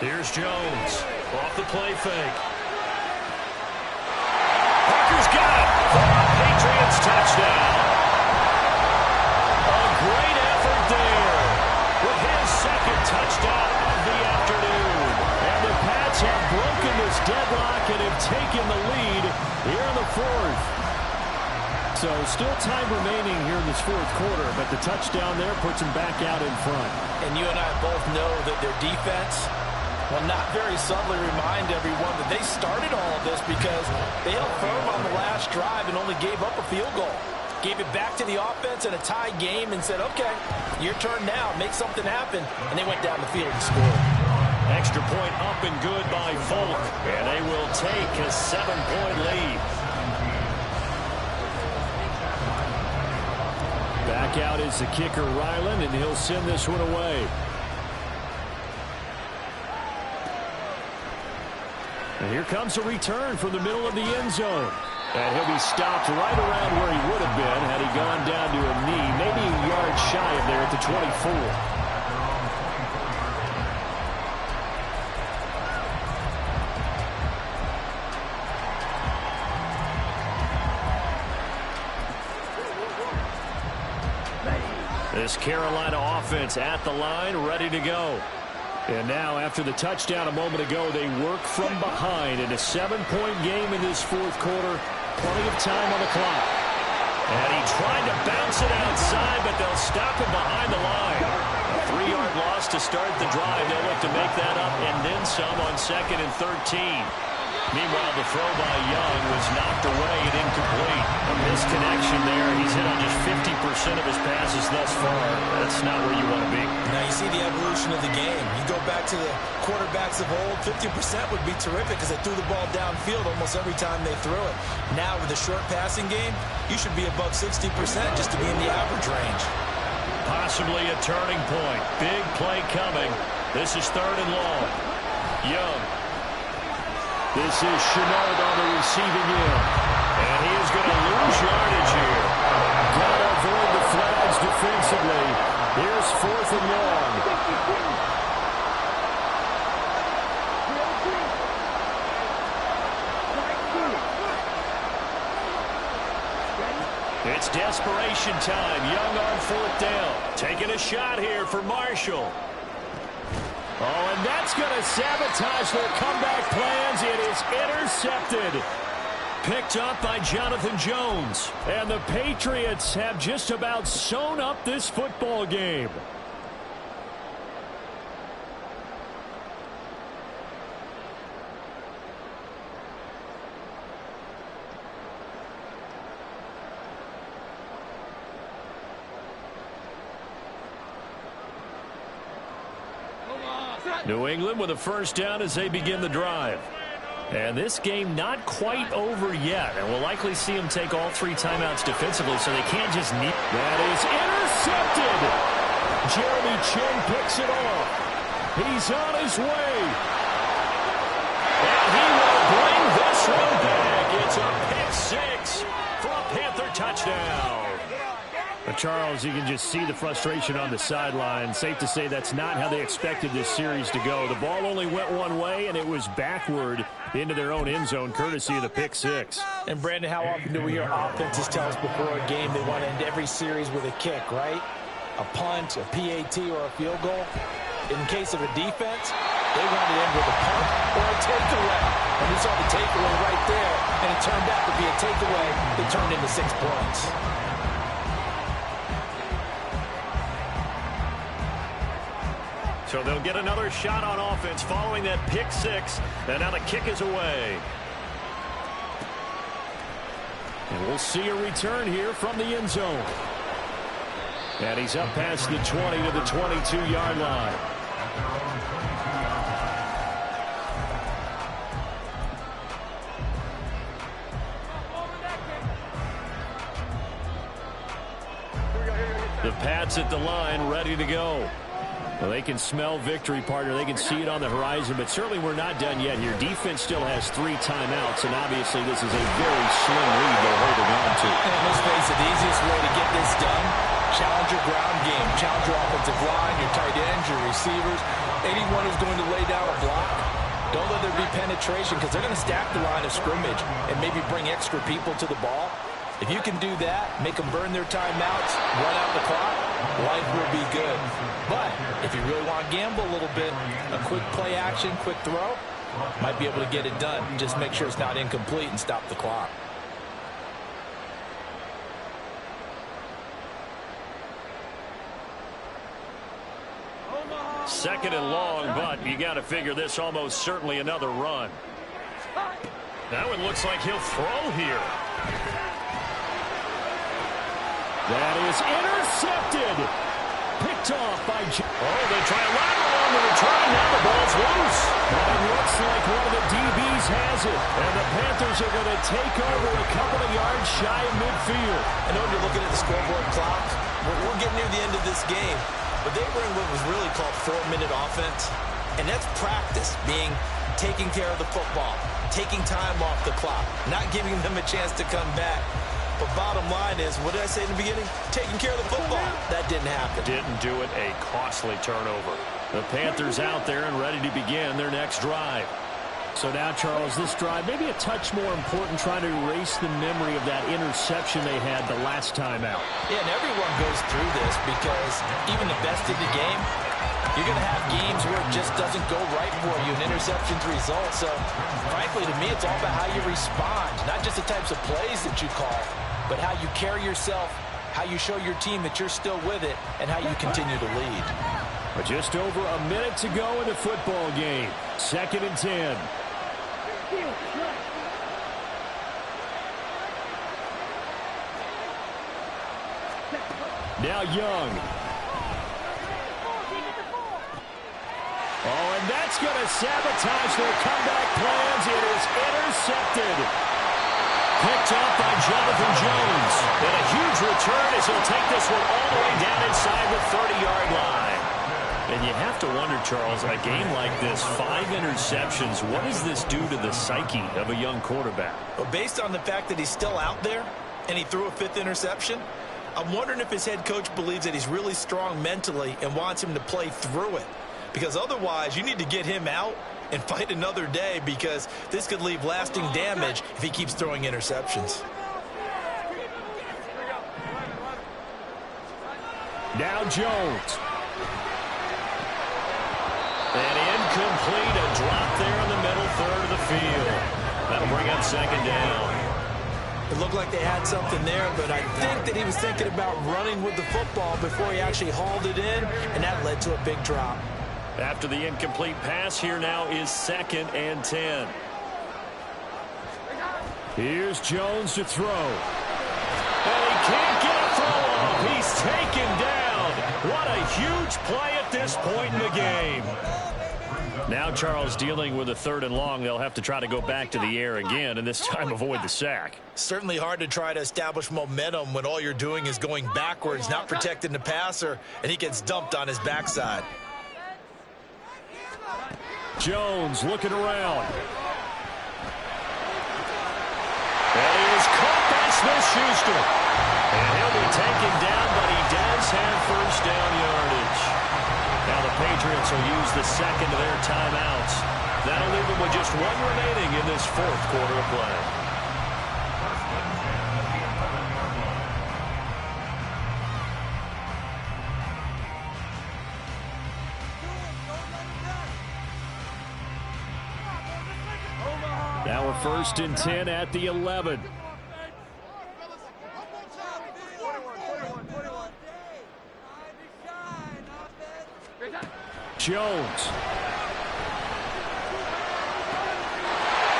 Here's Jones. Off the play fake. Parker's got it for a Patriots touchdown. A great effort there with his second touchdown of the afternoon. And the Pats have broken this deadlock and have taken the lead here in the fourth. So still time remaining here in this fourth quarter, but the touchdown there puts them back out in front. And you and I both know that their defense will not very subtly remind everyone that they started all of this because they held firm on the last drive and only gave up a field goal. Gave it back to the offense in a tie game and said, okay, your turn now, make something happen. And they went down the field and scored. Extra point up and good by Folk, and they will take a 7-point lead. Back out is the kicker, Ryland, and he'll send this one away. And here comes a return from the middle of the end zone. And he'll be stopped right around where he would have been had he gone down to a knee, maybe a yard shy of there at the 24. This Carolina offense at the line, ready to go. And now, after the touchdown a moment ago, they work from behind in a 7-point game in this fourth quarter. Plenty of time on the clock. And he tried to bounce it outside, but they'll stop him behind the line. A 3-yard loss to start the drive. They'll look to make that up and then some on 2nd and 13. Meanwhile, the throw by Young was knocked away and incomplete. A misconnection there. He's hit on just 50% of his passes thus far. That's not where you want to be. Now you see the evolution of the game. You go back to the quarterbacks of old, 50% would be terrific because they threw the ball downfield almost every time they threw it. Now with the short passing game, you should be above 60% just to be in the average range. Possibly a turning point. Big play coming. This is 3rd and long. Young. This is Shenault on the receiving end. And he is going to lose yardage here. Got to avoid the flags defensively. Here's 4th and long. It's desperation time. Young on 4th down. Taking a shot here for Marshall. Oh, and that's going to sabotage their comeback plans. It is intercepted. Picked up by Jonathan Jones. And the Patriots have just about sewn up this football game. New England with a first down as they begin the drive. And this game not quite over yet. And we'll likely see them take all 3 timeouts defensively, so they can't just knee. That is intercepted. Jeremy Chinn picks it off. He's on his way. And he will bring this one back. It's a pick 6 for a Panther touchdown. But Charles, you can just see the frustration on the sideline. Safe to say that's not how they expected this series to go. The ball only went one way, and it was backward into their own end zone, courtesy of the pick 6. And, Brandon, how often do we hear offenses tell us before a game they want to end every series with a kick, right? A punt, a PAT, or a field goal. In case of a defense, they want to end with a punt or a takeaway. And we saw the takeaway right there, and it turned out to be a takeaway that turned into 6 points. So they'll get another shot on offense following that pick six. And now the kick is away. And we'll see a return here from the end zone. And he's up past the 20 to the 22-yard line. The Pats at the line, ready to go. Well, they can smell victory, partner. They can see it on the horizon, but certainly we're not done yet here. Defense still has 3 timeouts, and obviously this is a very slim lead they're holding on to. And let's face it, the easiest way to get this done, challenge your ground game, challenge your offensive line, your tight ends, your receivers, anyone who's going to lay down a block. Don't let there be penetration because they're going to stack the line of scrimmage and maybe bring extra people to the ball. If you can do that, make them burn their timeouts, run out the clock, life will be good. But if you really want to gamble a little bit, a quick play action, quick throw, might be able to get it done. Just make sure it's not incomplete and stop the clock. Second and long, but you got to figure this almost certainly another run. Now it looks like he'll throw here. That is intercepted. Picked off by Oh, they try a lateral on the return. Now the ball's loose. And it looks like one of the DBs has it. And the Panthers are going to take over a couple of yards shy of midfield. I know you're looking at the scoreboard clock. We're getting near the end of this game. But they were in what was really called 4-minute offense. And that's practice, being taking care of the football, taking time off the clock, not giving them a chance to come back. But bottom line is, what did I say in the beginning? Taking care of the football. That didn't happen. Didn't do it. A costly turnover. The Panthers out there and ready to begin their next drive. So now, Charles, this drive may be a touch more important, trying to erase the memory of that interception they had the last time out. Yeah, and everyone goes through this because even the best in the game, you're going to have games where it just doesn't go right for you, and interceptions result. So, frankly, to me, it's all about how you respond, not just the types of plays that you call, but how you carry yourself, how you show your team that you're still with it, and how you continue to lead. But just over a minute to go in the football game. 2nd and 10. Now Young. Oh, and that's going to sabotage their comeback plans. It is intercepted. Picked off by Jonathan Jones. And a huge return as he'll take this one all the way down inside the 30-yard line. And you have to wonder, Charles, a game like this, 5 interceptions, what does this do to the psyche of a young quarterback? Well, based on the fact that he's still out there and he threw a 5th interception, I'm wondering if his head coach believes that he's really strong mentally and wants him to play through it. Because otherwise, you need to get him out and fight another day, because this could leave lasting damage if he keeps throwing interceptions. Now Jones. And incomplete, a drop there in the middle third of the field. That'll bring up 2nd down. It looked like they had something there, but I think that he was thinking about running with the football before he actually hauled it in, and that led to a big drop. After the incomplete pass, here now is 2nd and 10. Here's Jones to throw. And he can't get a throw off. He's taken down. What a huge play at this point in the game. Now Charles dealing with a 3rd and long. They'll have to try to go back to the air again, and this time avoid the sack. Certainly hard to try to establish momentum when all you're doing is going backwards, not protecting the passer, and he gets dumped on his backside. Jones looking around. And he is caught by Smith-Schuster. And he'll be taken down, but he does have first down yardage. Now the Patriots will use the 2nd of their timeouts. That'll leave them with just 1 remaining in this 4th quarter of play. Now a 1st and 10 at the 11. Jones.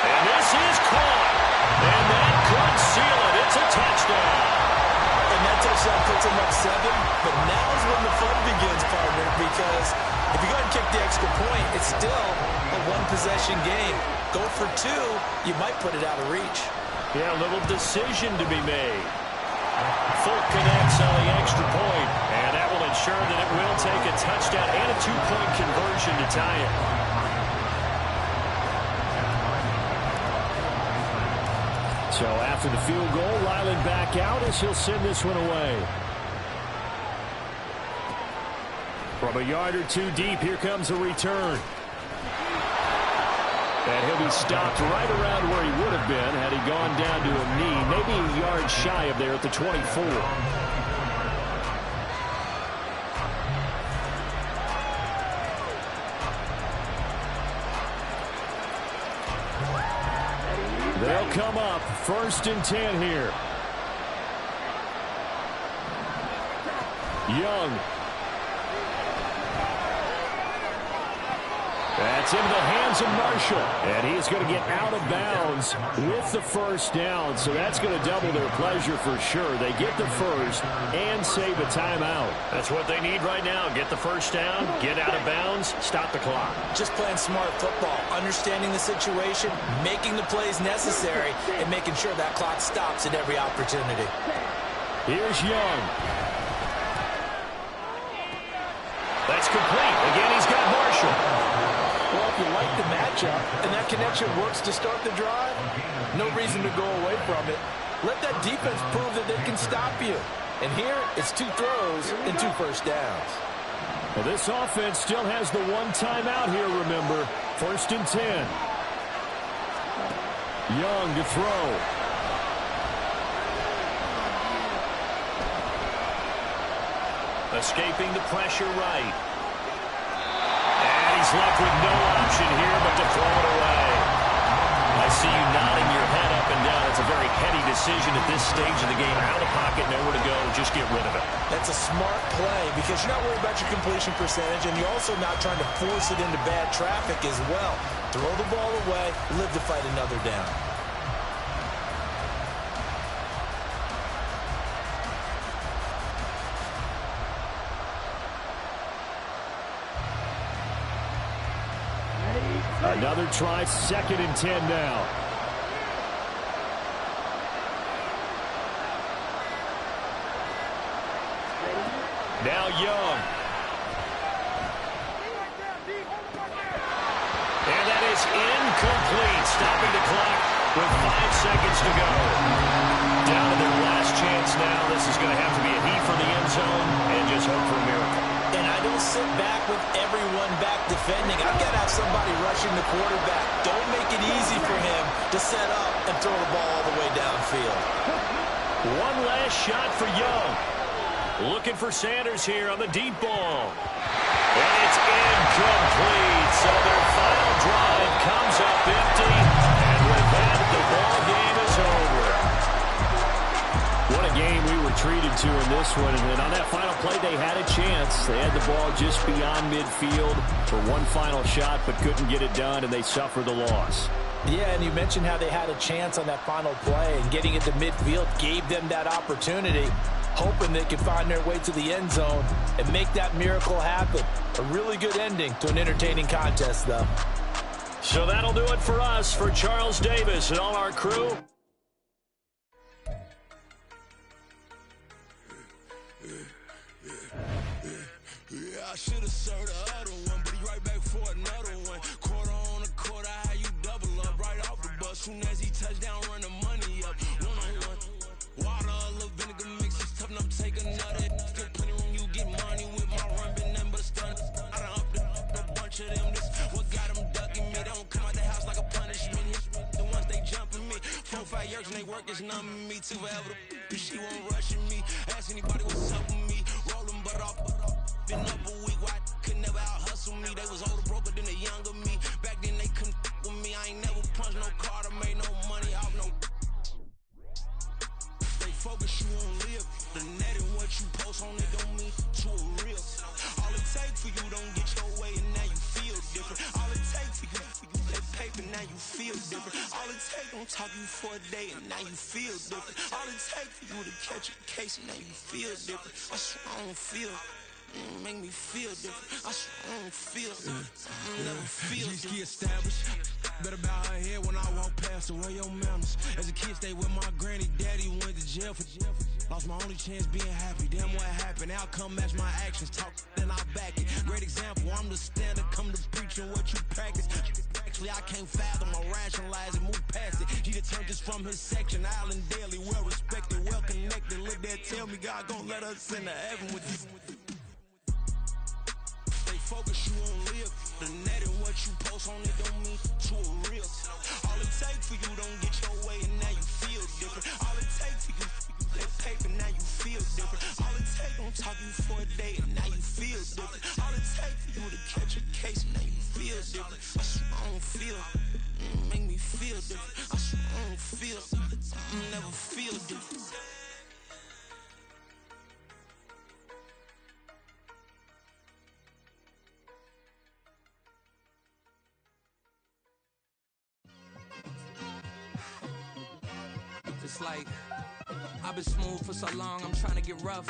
And this is caught. And that could seal it. It's a touchdown. And that touchdown puts him up 7. But now's when the fun begins, partner, because if you go ahead and kick the extra point, it's still a one-possession game. Go for 2, you might put it out of reach. Yeah, a little decision to be made. Fulk connects on the extra point, and that will ensure that it will take a touchdown and a 2-point conversion to tie it. So after the field goal, Ryland back out as he'll send this one away. From a yard or 2 deep, here comes a return. And he'll be stopped right around where he would have been had he gone down to a knee, maybe a yard shy of there at the 24. They'll come up 1st and 10 here. Young. That's into the hands of Marshall. And he's going to get out of bounds with the first down. So that's going to double their pleasure for sure. They get the first and save a timeout. That's what they need right now. Get the first down, get out of bounds, stop the clock. Just playing smart football, understanding the situation, making the plays necessary, and making sure that clock stops at every opportunity. Here's Young. That's complete. Again, he's got Marshall. Well, if you like the matchup and that connection works to start the drive, no reason to go away from it. Let that defense prove that they can stop you. And here, it's 2 throws and 2 first downs. Well, this offense still has the 1 timeout here, remember. 1st and 10. Young to throw. Escaping the pressure right. And he's left with no option here but to throw it away. I see you nodding your head up and down. It's a very heady decision at this stage of the game. Out of the pocket, nowhere to go. Just get rid of it. That's a smart play because you're not worried about your completion percentage, and you're also not trying to force it into bad traffic as well. Throw the ball away, live to fight another down. Another try, 2nd and 10 now. Now Young. And that is incomplete. Stopping the clock with 5 seconds to go. Down to their last chance now. This is going to have to be a heat from the end zone and just hope for a miracle. And I don't sit back with everyone back defending. I've got to have somebody rushing the quarterback. Don't make it easy for him to set up and throw the ball all the way downfield. One last shot for Young. Looking for Sanders here on the deep ball. And it's incomplete. So their final drive comes up empty. And with that, the ball game is over. What a game we were treated to in this one. And on that final play, they had a chance. They had the ball just beyond midfield for one final shot, but couldn't get it done, and they suffered the loss. Yeah, and you mentioned how they had a chance on that final play, and getting it to midfield gave them that opportunity, hoping they could find their way to the end zone and make that miracle happen. A really good ending to an entertaining contest, though. So that'll do it for us. For Charles Davis and all our crew, I should have served the other one, but he right back for another one. Quarter on a quarter, how you double up right off the bus. Soon as he touch down, run the money up. One-on-one. Water, a little vinegar mix, it's tough enough to take another. Still plenty room, you get money with my run, been nothing but a stunt. I done upped a bunch of them. This what got them ducking me. They don't come out the house like a punishment. The ones they jumping me. 4-5 years and they work is numbing me. Too forever the she won't rushing me. Ask anybody what's up with me. Rolling butt off. Been up a week, why could never out hustle me? They was older, broker than the younger me. Back then they couldn't with me. I ain't never punched no card or made no money off no. They focus you on live. The net and what you post on it don't mean to a real. All it takes for you don't get your way and that. feel different. All it take, don't talk you for a day, and now you feel different. All it take for you to catch a case, and now you feel different. I swear I don't feel make me feel different. I swear I don't feel never feel different. Established. Better bow her head when I walk past her. Where your manners? As a kid, stayed with my granny. Daddy went to jail for lost my only chance being happy. Damn, what happened? Outcome match my actions. Talk, then I back it. Great example. I'm the standard. Come to preaching what you practice. Actually, I can't fathom or rationalize it. Move past it. He determined this from his section. Island Daily, well respected, well connected. Look there, tell me God gon' let us into heaven with you. Focus, you won't live. The net and what you post on it don't mean to a real. All it take for you don't get your way and now you feel different. All it take for you that paper, now you feel different. All it take don't talk you for a day and now you feel different. All it take for you to catch a case and now you feel different. I swear I don't feel make me feel different. I swear I don't feel never feel different. It's like, I've been smooth for so long, I'm trying to get rough.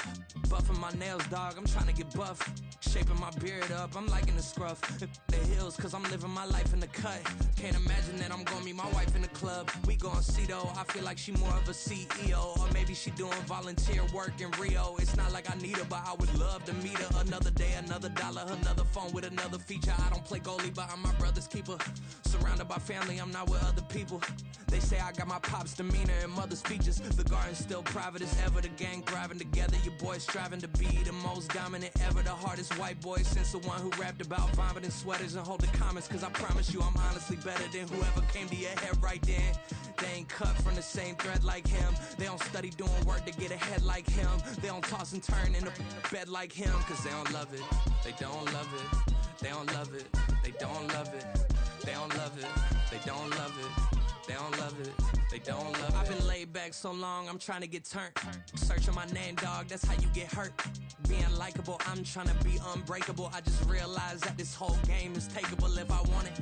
Buffing my nails, dog, I'm trying to get buff. Shaping my beard up, I'm liking the scruff. The hills, cause I'm living my life in the cut. Can't imagine that I'm gonna meet my wife in the club. We gon' see though, I feel like she more of a CEO. Or maybe she doing volunteer work in Rio. It's not like I need her, but I would love to meet her. Another day, another dollar, another phone with another feature. I don't play goalie, but I'm my brother's keeper. Surrounded by family, I'm not with other people. They say I got my pop's demeanor and mother's features. The garden's still private as ever, the gang thriving together. Your boys striving to be the most dominant ever. The hardest white boy since the one who rapped about vomiting sweaters and holding comments. Cause I promise you I'm honestly better than whoever came to your head right then. They ain't cut from the same thread like him. They don't study doing work to get ahead like him. They don't toss and turn in the bed like him. Cause they don't love it, they don't love it. They don't love it, they don't love it. They don't love it, they don't love it. They don't love it, they don't love it. I've been laid back so long, I'm trying to get turned. Searching my name, dog, that's how you get hurt. Being likable, I'm trying to be unbreakable. I just realized that this whole game is takeable if I want it.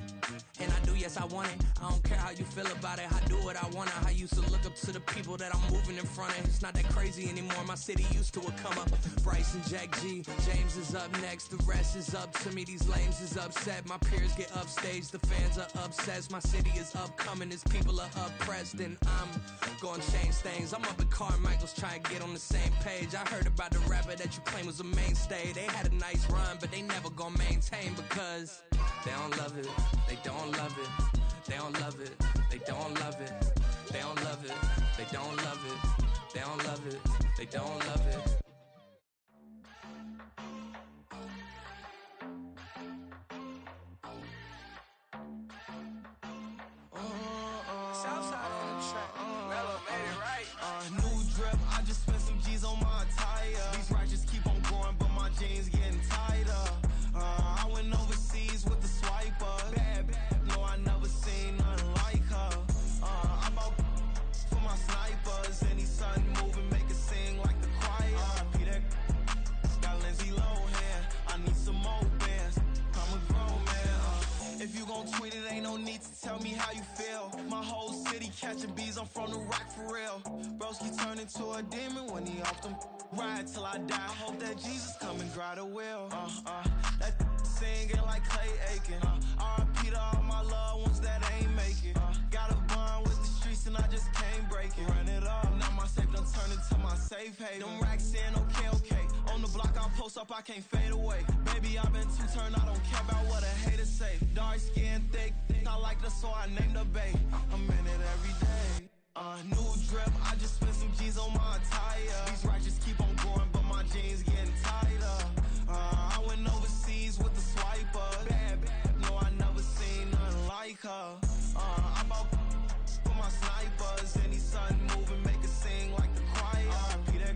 And I do, yes, I want it. I don't care how you feel about it, I do what I want. I used to look up to the people that I'm moving in front of. It's not that crazy anymore, my city used to a come up. Bryce and Jack G, James is up next. The rest is up to me, these lames is upset. My peers get upstage, the fans are obsessed. My city is upcoming, this people are oppressed. And I'm gonna change things. I'm up at Carmichael's trying to get on the same page. I heard about the rapper that you claim was a mainstay. They had a nice run, but they never gonna maintain because they don't love it, they don't love it, they don't love it, they don't love it, they don't love it, they don't love it, they don't love it, they don't love it. Southside on the track, Mellow made it right. New drip, I just spent some G's on my attire. These righteous keep on going, but my jeans getting tighter. I went overseas with the swiper. Bad, no, I never seen nothing like her. I bought for my snipers. Any sun moving, make it sing like the choir. Peter got Lindsay Lohan. I need some more bands. I'm a grown man. If you gon' tweet it, ain't no need to tell me how you feel. My whole city catching bees, I'm from the rock for real. Broski turned into a demon when he off them. Ride till I die, hope that Jesus come and grab the wheel. That singing like Clay Aiken. R.I.P. to all my loved ones that ain't make it. Got a bond with the streets and I just can't break it. Run it up, now my safe done turned into my safe haven. Them racks in, okay. On the block I post up, I can't fade away. Baby, I've been too turned, I don't care about what a hater say. Dark skin, thick, I like the so I named the bay. I'm in it every day. New drip, I just spent some G's on my attire. These righteous keep on going, but my jeans getting tighter. I went overseas with the swiper. Bad, no, I never seen nothing like her. I bought for my snipers. Any sun moving, make it sing like the choir. Peter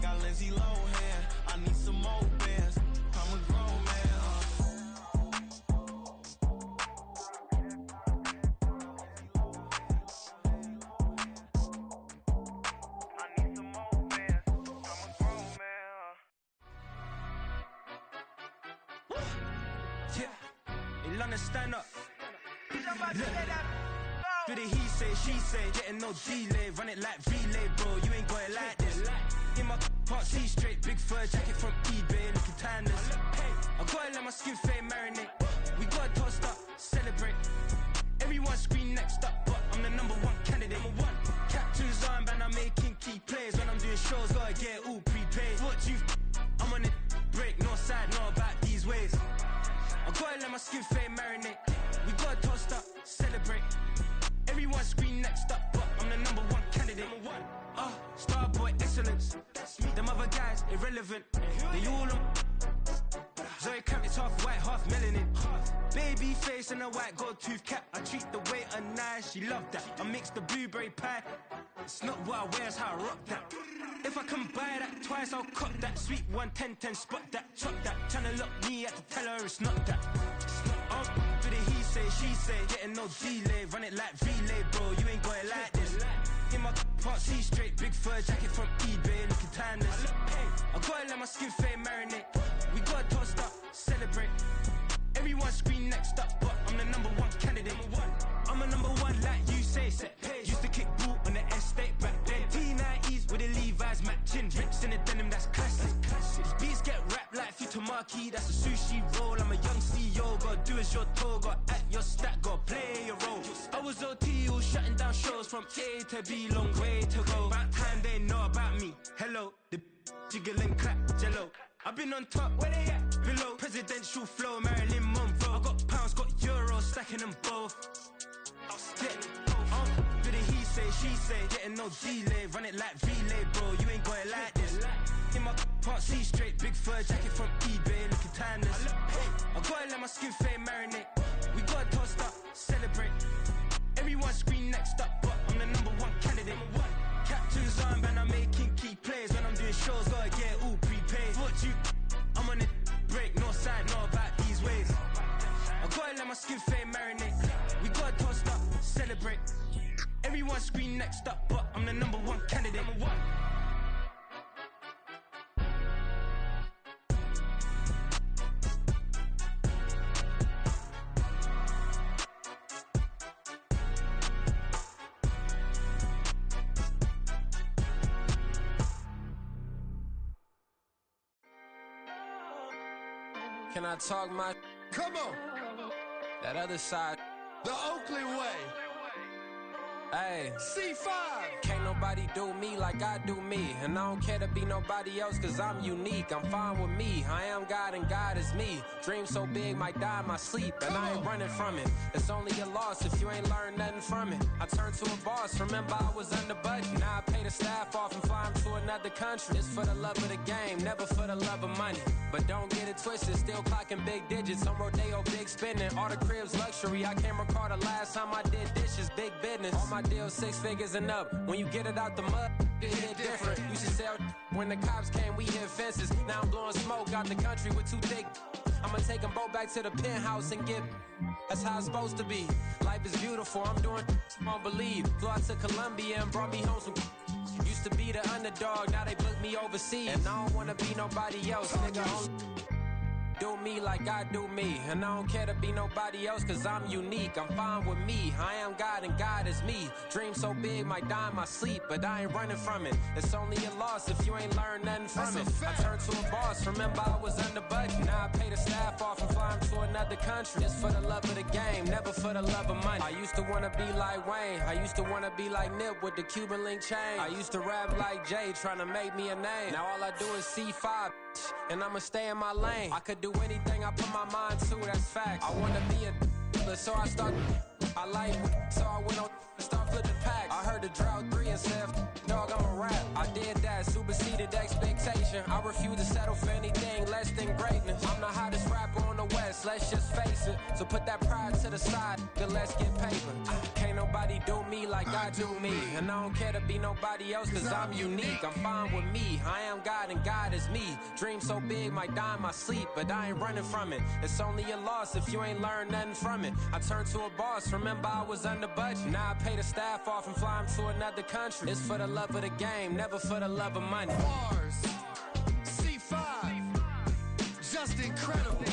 got Lindsay Lohan. I need some more bands. I'm a grown man. London stand up. Do the he say, she say, getting no delay, run it like relay, bro, you ain't got it like this. In my part C straight, big fur jacket from eBay, looking timeless. I gotta let my skin fade marinate. We gotta toast up, celebrate. Everyone scream next up, but I'm the #1 candidate. Captain's armband, I'm making key plays. When I'm doing shows, gotta get all prepaid. What you I'm on it, break, no side, no about these ways. I gotta let my skin fade marinate. We gotta toast up, celebrate. Everyone scream next up, but I'm the #1 candidate. Starboy excellence. Them other guys irrelevant. They all on. Zoe Kravitz half white, half melanin. Baby face and a white gold tooth cap. I treat the waiter nice, she love that. I mix the blueberry pie. It's not what I wear, it's how I rock that. If I can buy that twice, I'll cop that. Sweet 110, spot that, chop that. Tryna lock me, I have to tell her it's not that. Do the he say, she say, getting no delay, run it like relay, bro, you ain't got it like this. In my part C straight, big fur jacket from eBay, looking timeless. I gotta let my skin fade marinate. We gotta toast up, celebrate. Everyone scream next up, but I'm the #1 candidate. I'm a #1 like you say, set pace. Used to kick boot on the estate back then. T90s with the Levi's matching. Rips in the denim, that's classic. These beats get wrapped like Futamaki, that's a sushi roll. I'm a young CEO, gotta do as you're told. Gotta act your stat, gotta play your role. I was OT, all shutting down shows from A to B, long way to go. About time they know about me. Hello, the jiggle and clap, jello. I've been on top, where they at? Below, presidential flow, Marilyn Monroe. I got pounds, got euros, stacking them both. Do the he say, she say, getting no delay, run it like relay, bro, you ain't got it like this. In my part C straight, big fur jacket from eBay, looking timeless. I gotta let my skin fade marinate. We gotta toast up, celebrate. Everyone scream next up, but I'm the #1 candidate. Captain's armband, I'm making key plays. When I'm doing shows, gotta get all prepaid. What you I'm on it, break, no side, no about these ways. I gotta let my skin fade marinate. We gotta toast up, celebrate. Everyone scream next up, but I'm the #1 candidate. Can I talk my? Come on, That other side? the Oakley way. Hey. C5. Can't nobody do me like I do me. And I don't care to be nobody else, cause I'm unique. I'm fine with me. I am God and God is me. Dream so big, might die in my sleep. And I ain't running from it. It's only a loss if you ain't learned nothing from it. I turned to a boss, remember I was under budget. Now I pay the staff off and fly them to another country. It's for the love of the game, never for the love of money. But don't get it twisted, still clocking big digits. On Rodeo, big spending. All the cribs luxury. I can't recall the last time I did dishes, big business. All my deals 6 figures and up. When you get it out the mud, it hit different. Used to sell when the cops came, we hit fences. Now I'm blowing smoke out the country with 2 thick. I'ma take them both back to the penthouse and get. That's how it's supposed to be. Life is beautiful, I'm doing won't believe. Flew out to Colombia and brought me home some. Used to be the underdog, now they book me overseas. And I don't wanna be nobody else, nigga. Do me like I do me. And I don't care to be nobody else, cause I'm unique. I'm fine with me. I am God and God is me. Dream so big, might die in my sleep, but I ain't running from it. It's only a loss if you ain't learned nothing from it. I turned to a boss, remember I was under budget. Now I pay the staff off and fly them to another country. It's for the love of the game, never for the love of money. I used to wanna be like Wayne. I used to wanna be like Nip with the Cuban link chain. I used to rap like Jay, trying to make me a name. Now all I do is C5, and I'ma stay in my lane. I could do anything I put my mind to, that's facts. I wanna be a so I started. I like so I went on start flipping packs. I heard the drought 3 and said, dog, I'm a rap. I did that, superseded expectation. I refuse to settle for anything less than greatness. I'm the hottest rapper on the West, let's just face it. So put that pride to the side, then let's get paper. Can't nobody do me like I do me. And I don't care to be nobody else, cause I'm unique. I'm fine with me, I am God and God is me. Dream so big, might die in my sleep, but I ain't running from it. It's only a loss if you ain't learned nothing from it. I turned to a boss, remember I was under budget. Now I pay the staff off and fly them to another country. It's for the love of the game, never for the love of money. Bars. C5. Just incredible.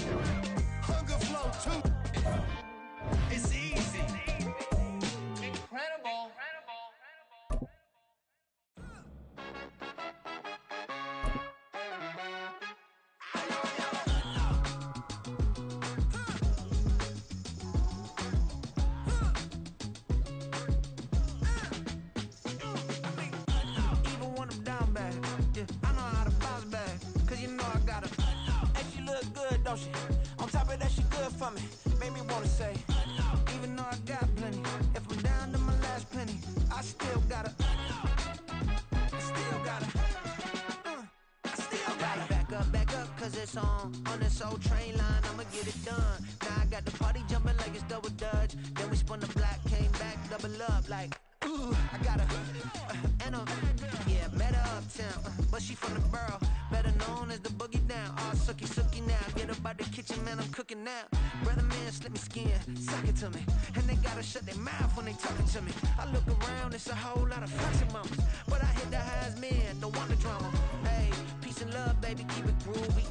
Hunger Flow 2. It's easy. me wanna say, even though I got plenty, if I'm down to my last penny, I still gotta back up, cause it's on this old train line, I'ma get it done. Now I got the party jumping like it's double dutch. Then we spun the block, came back, double up like, ooh, I got a, and a, yeah, met her uptown, but she from the borough, better known as the boogie down. All sucky now, get up out the kitchen, man, I'm cooking now. Brother man, slip me skin, suck it to me, and they gotta shut their mouth when they talking to me. I look around, it's a whole lot of foxy mamas, but I hit the highs, man, don't want the drama. Hey, peace and love, baby, keep it groovy.